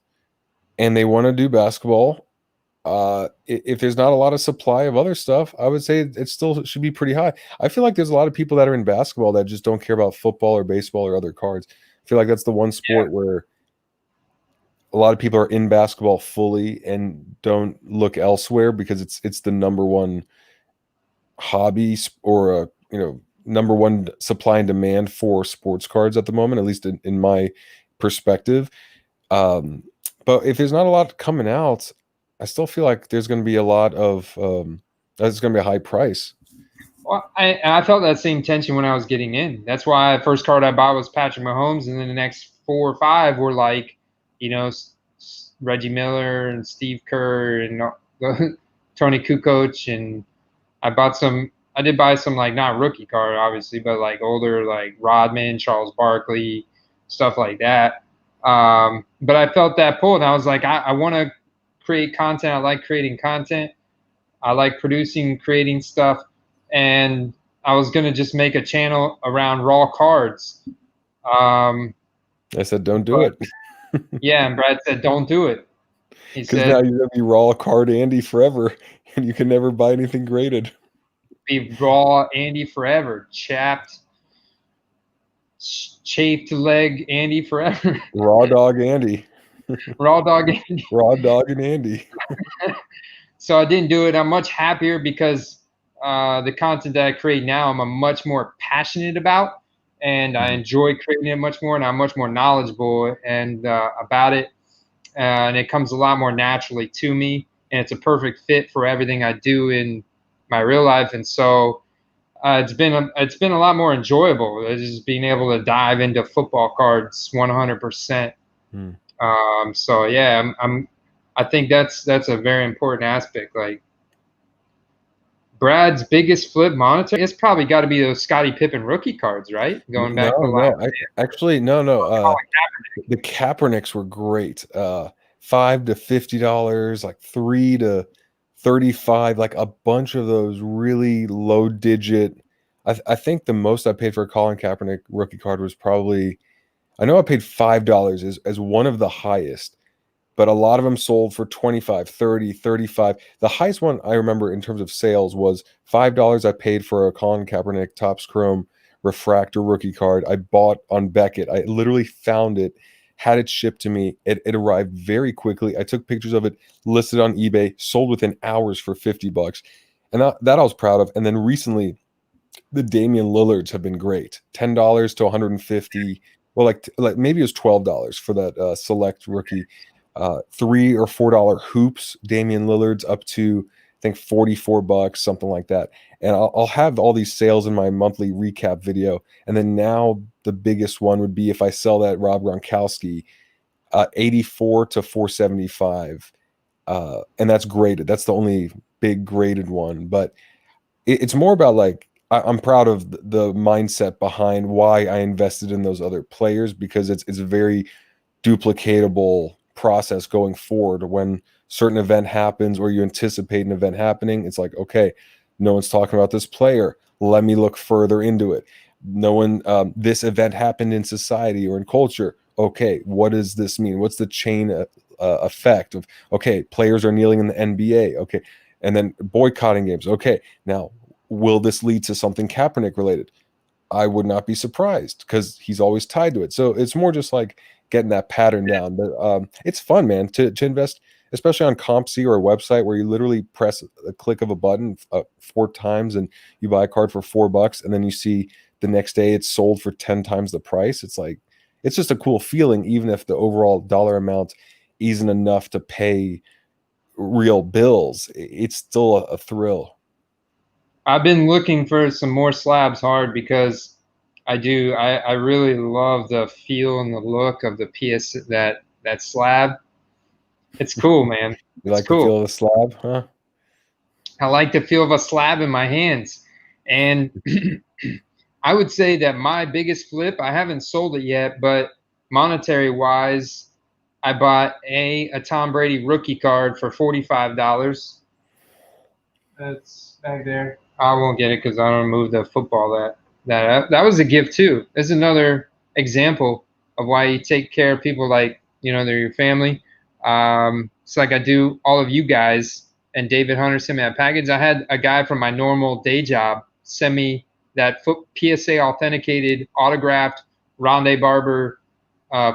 and they want to do basketball, if there's not a lot of supply of other stuff, I would say it still should be pretty high. I feel like there's a lot of people that are in basketball that just don't care about football or baseball or other cards. I feel like that's the one sport where a lot of people are in basketball fully and don't look elsewhere because it's the number one hobby or number one supply and demand for sports cards at the moment, at least in my perspective. But if there's not a lot coming out, I still feel like there's going to be a lot of that's going to be a high price. Well, I felt that same tension when I was getting in. That's why the first card I bought was Patrick Mahomes, and then the next 4 or 5 were like, Reggie Miller and Steve Kerr and Tony Kukoc, and I did buy some, like, not rookie card, obviously, but, like, older, like, Rodman, Charles Barkley, stuff like that. But I felt that pull, and I was like, I want to create content. I like creating content. I like producing, creating stuff. And I was going to just make a channel around raw cards. I said, don't do it. Yeah, and Brad said, don't do it. He said, now you're going to be raw card Andy forever, and you can never buy anything graded. Be raw Andy forever, chafed leg Andy forever. Raw dog Andy. Raw dog Andy. Raw dog and Andy. So I didn't do it. I'm much happier because the content that I create now, I'm much more passionate about, and I enjoy creating it much more, and I'm much more knowledgeable and about it, and it comes a lot more naturally to me, and it's a perfect fit for everything I do in my real life, and so it's been a lot more enjoyable. Just being able to dive into football cards 100%. So yeah, I think that's a very important aspect. Like Brad's biggest flip monetary, it's probably got to be those Scottie Pippen rookie cards, right? Going back to last year. Actually, no. The Kaepernicks were great. $5 to $50, like $3 to $35, like a bunch of those really low digit. I think the most I paid for a Colin Kaepernick rookie card was probably, I know I paid $5 as one of the highest, but a lot of them sold for 25, 30, 35. The highest one I remember in terms of sales was $5 I paid for a Colin Kaepernick Topps Chrome refractor rookie card. I bought on Beckett. I literally found it, had it shipped to me. It arrived very quickly. I took pictures of it, listed on eBay, sold within hours for $50. And that I was proud of. And then recently, the Damian Lillards have been great. $10 to $150. Well, like maybe it was $12 for that select rookie. $3 or $4 hoops, Damian Lillard's up to I think $44, something like that. And I'll have all these sales in my monthly recap video. And then now the biggest one would be if I sell that Rob Gronkowski, 84 to 475, and that's graded. That's the only big graded one. But it's more about like I'm proud of the mindset behind why I invested in those other players, because it's a very duplicatable process going forward. When certain event happens or you anticipate an event happening, it's like, okay, no one's talking about this player, let me look further into it. No one, this event happened in society or in culture, okay, what does this mean? What's the chain effect of, okay, players are kneeling in the NBA, okay, and then boycotting games, okay, now will this lead to something Kaepernick related? I would not be surprised, because he's always tied to it. So it's more just like getting that pattern down. But it's fun, man, to invest, especially on CompC or a website where you literally press a click of a button 4 times and you buy a card for $4, and then you see the next day it's sold for 10 times the price. It's like, it's just a cool feeling, even if the overall dollar amount isn't enough to pay real bills. It's still a thrill. I've been looking for some more slabs hard, because I really love the feel and the look of the PS that slab. It's cool, man. You like the feel of the slab, huh? I like the feel of a slab in my hands. And I would say that my biggest flip, I haven't sold it yet, but monetary wise, I bought a Tom Brady rookie card for $45. That's back there. I won't get it because I don't move the football that was a gift too. There's another example of why you take care of people like, they're your family. It's like I do all of you guys, and David Hunter sent me that package. I had a guy from my normal day job send me that PSA authenticated autographed Rondé Barber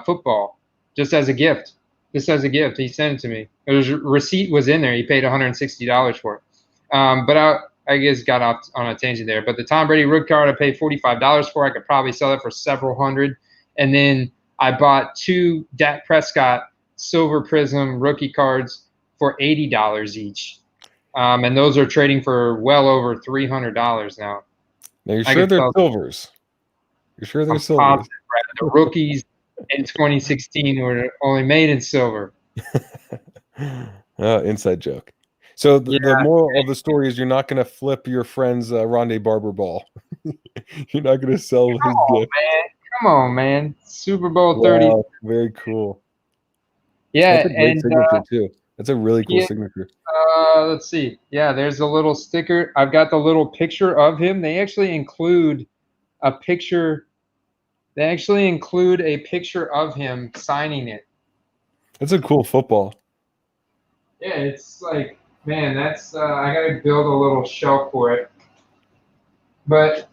football just as a gift. He sent it to me. His receipt was in there. He paid $160 for it. But I guess got off on a tangent there. But the Tom Brady rookie card I paid $45 for. I could probably sell it for several hundred. And then I bought 2 Dak Prescott Silver Prism rookie cards for $80 each. And those are trading for well over $300 now. Now you're sure they're silvers? You're sure they're silvers? Positive, right? The rookies in 2016 were only made in silver. Inside joke. So the moral of the story is you're not going to flip your friend's Rondé Barber ball. You're not going to sell his gift. Come on, man. Super Bowl 30. Wow, very cool. Yeah, that's a great signature too. That's a really cool signature. Let's see. Yeah, there's a little sticker. I've got the little picture of him. They actually include a picture. They actually include a picture of him signing it. That's a cool football. Yeah, it's like, man, that's I gotta build a little shelf for it. But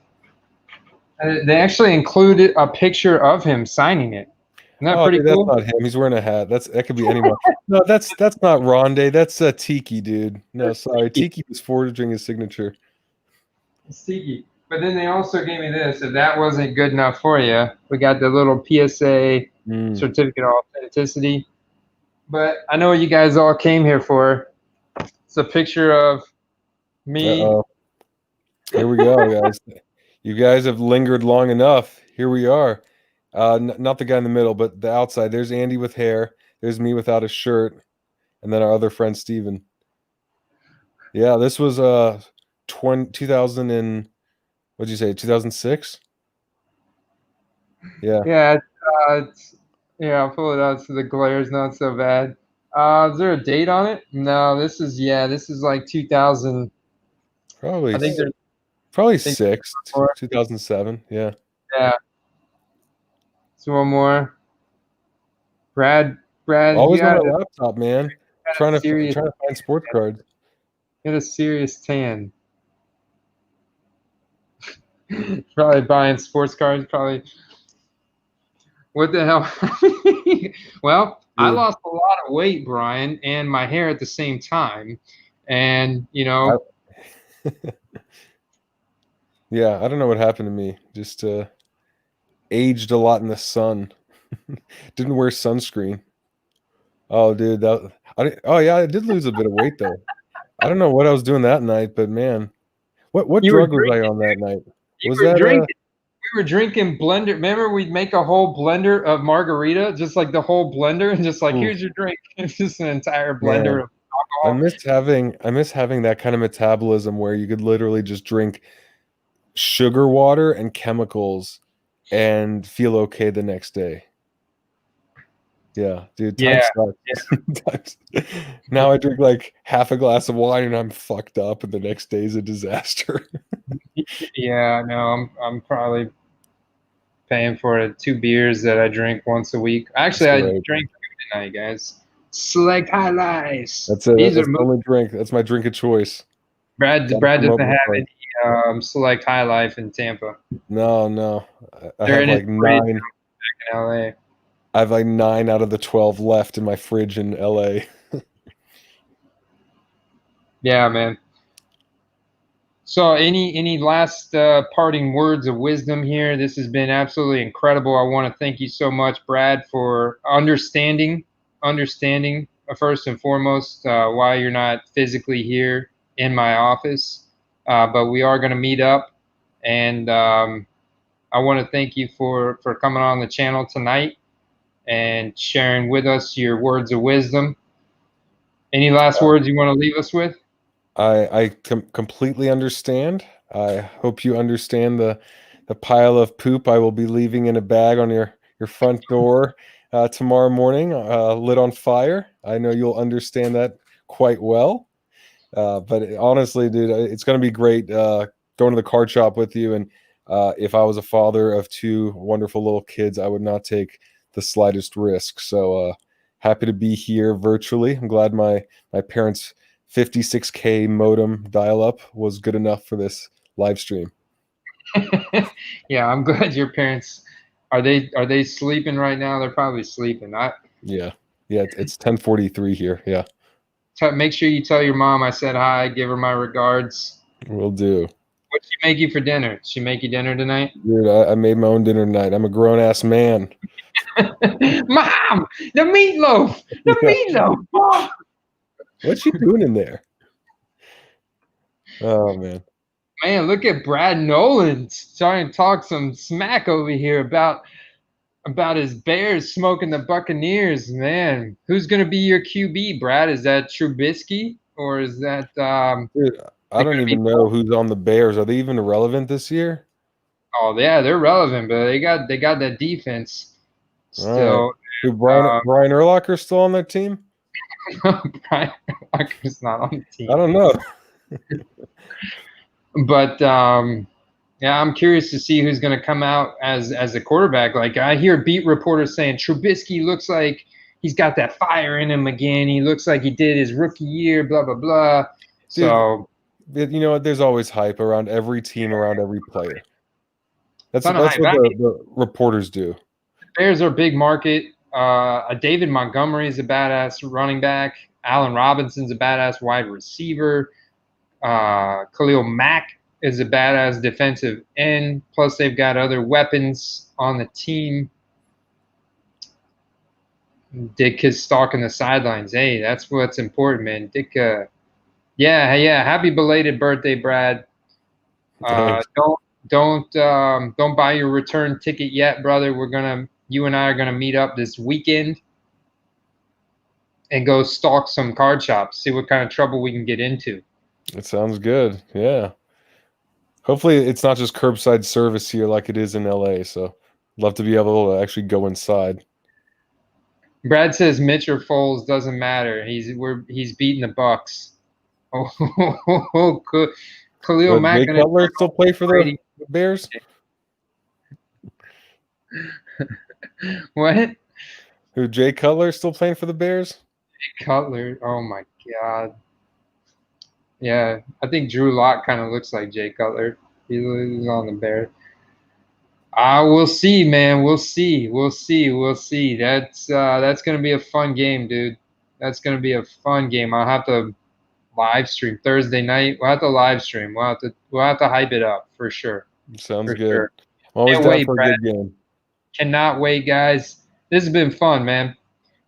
they actually included a picture of him signing it. Isn't that pretty cool? That's not him. He's wearing a hat. That could be anyone. No, that's not Rondé. That's Tiki, dude. No, sorry. Tiki was forging his signature. It's Tiki. But then they also gave me this. If that wasn't good enough for you, we got the little PSA certificate of authenticity. But I know what you guys all came here for. It's a picture of Me. Uh-oh. Here we go, guys. You guys have lingered long enough. Here we are. Not the guy in the middle, but the outside. There's Andy with hair. There's me without a shirt, and then our other friend Steven. Yeah, this was 2000 and what'd you say? 2006? Yeah. Yeah, yeah, I'll pull it out so the glare's not so bad. Is there a date on it? No, this is like 2000. Probably I think there's probably I think 6, more. 2007. Yeah. Yeah, so one more. Brad, Always on my laptop, man. a serious, Trying to find sports cards. you had a serious tan. Probably buying sports cards. Probably. What the hell? Well, I Dude, lost a lot of weight, Brian, and my hair at the same time. And, I, yeah, I don't know what happened to me. Just aged a lot in the sun. Didn't wear sunscreen. Oh, dude, oh yeah, I did lose a bit of weight though. I don't know what I was doing that night, but man, what you were drug was I drinking. on that night? You Was were that drinking. We were drinking blender. Remember, we'd make a whole blender of margarita, just like the whole blender, and just like, oof, here's your drink. It's just an entire blender man. of alcohol. I miss having that kind of metabolism where you could literally just drink sugar water and chemicals and feel okay the next day. Yeah, dude, time Yeah, sucks. Now I drink like half a glass of wine and I'm fucked up, and the next day is a disaster. yeah. No, I'm probably paying for it. 2 beers that I drink once a week. Actually, That's I right. drink tonight, guys. Select highlights. That's it. These are That's the only drink. That's my drink of choice. Gotta Brad doesn't promote my have part. any Select High Life in Tampa. No, no. I They're have in his like fridge nine. in LA. I have like 9 out of the 12 left in my fridge in LA. Yeah, man. So, any last parting words of wisdom here? This has been absolutely incredible. I want to thank you so much, Brad, for understanding first and foremost why you're not physically here in my office, but we are going to meet up, and I want to thank you for coming on the channel tonight and sharing with us your words of wisdom. Any last words you want to leave us with? I completely understand. I hope you understand the pile of poop I will be leaving in a bag on your front door tomorrow morning, lit on fire. I know you'll understand that quite well. But honestly, dude, it's going to be great going to the card shop with you. And if I was a father of 2 wonderful little kids, I would not take the slightest risk. So happy to be here virtually. I'm glad my parents' 56K modem dial-up was good enough for this live stream. Yeah, I'm glad your parents are they sleeping right now? They're probably sleeping. Yeah, yeah, it's 10:43 here. Yeah, Make sure you tell your mom I said hi, give her my regards. will do. What'd she make you for dinner? Did she make you dinner tonight? Dude, I made my own dinner tonight. I'm a grown-ass man. Mom, the meatloaf, the Yeah. meatloaf. Mom. What's she doing in there? Oh man. Man, look at Brad Nolan trying to talk some smack over here about his Bears smoking the Buccaneers. Man, who's going to be your QB, Brad? Is that Trubisky or is that Dude, I it don't going to be? even know who's on the Bears. Are they even relevant this year? Oh yeah, they're relevant, but they got that defense All right. still. Dude, Um, Brian Urlacher still on that team? Brian Walker's not on the I team, don't know. but yeah, I'm curious to see who's going to come out as a quarterback. Like I hear beat reporters saying Trubisky looks like he's got that fire in him again. He looks like he did his rookie year. Blah blah blah. Dude, So you know what? There's always hype around every team, around every player. ton of That's hype. what I mean, the reporters do. Bears are a big market. David Montgomery is a badass running back. Allen Robinson's a badass wide receiver. Khalil Mack is a badass defensive end. Plus, they've got other weapons on the team. Dick is stalking the sidelines. Hey, that's what's important, man. Dick Yeah, yeah. Happy belated birthday, Brad. Thanks. Don't buy your return ticket yet, brother. You and I are gonna meet up this weekend and go stalk some card shops, see what kind of trouble we can get into. It sounds good. Yeah. Hopefully it's not just curbside service here like it is in LA. So love to be able to actually go inside. Brad says Mitch or Foles doesn't matter. He's beating the Bucks. Oh, Khalil But Mack Jay gonna Cutler still play for the Brady. Bears? What? Who, Jay Cutler still playing for the Bears? Cutler. Oh my God. Yeah, I think Drew Lock kind of looks like Jay Cutler. He's on the Bears. We'll see, man. We'll see. We'll see. We'll see. That's gonna be a fun game, dude. That's gonna be a fun game. I'll have to live stream Thursday night. We'll have to live stream. We'll have to hype it up for sure. Sounds For good. sure. I'm always Can't down wait, for a Brad. good game. Cannot wait, guys. This has been fun, man.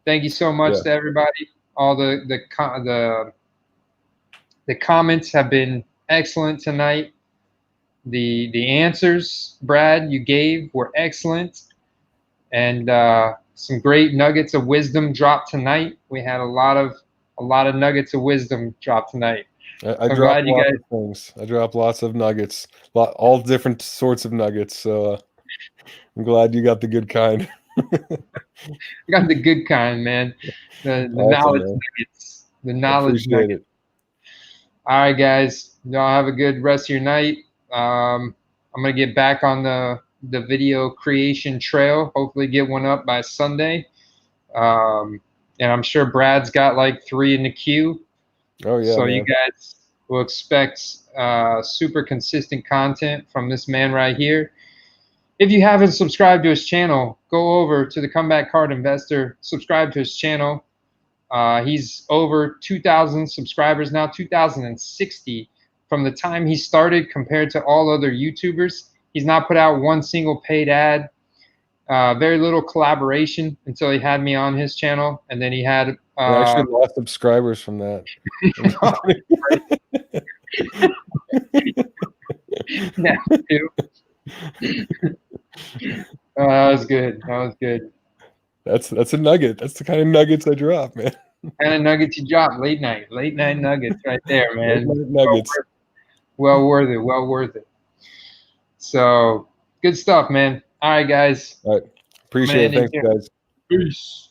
Thank you so much Yeah. to everybody. All the comments have been excellent tonight. The answers, Brad, you gave were excellent, and some great nuggets of wisdom dropped tonight. We had a lot of nuggets of wisdom dropped tonight. I So I'm drop glad you lots guys of things. I drop lots of nuggets, all different sorts of nuggets. So I'm glad you got the good kind. got the good kind, man. The Awesome, knowledge man. nuggets. The I knowledge appreciate nuggets. it. All right, guys. Y'all have a good rest of your night. I'm gonna get back on the video creation trail. Hopefully, get one up by Sunday. And I'm sure Brad's got like 3 in the queue. Oh yeah, So man. you guys will expect super consistent content from this man right here. If you haven't subscribed to his channel, go over to the Comeback Card Investor, subscribe to his channel. He's over 2,000 subscribers now, 2,060 from the time he started compared to all other YouTubers. He's not put out one single paid ad, very little collaboration until he had me on his channel. And then he had. I actually lost subscribers from that. Now, too. That was good. That was good. That's a nugget. That's the kind of nuggets I drop, man. Kind of nuggets you drop late night nuggets right there, man. Nuggets. Well worth it. Well worth it. So good stuff, man. All right, guys. All right. Appreciate it. Thanks, guys. Peace.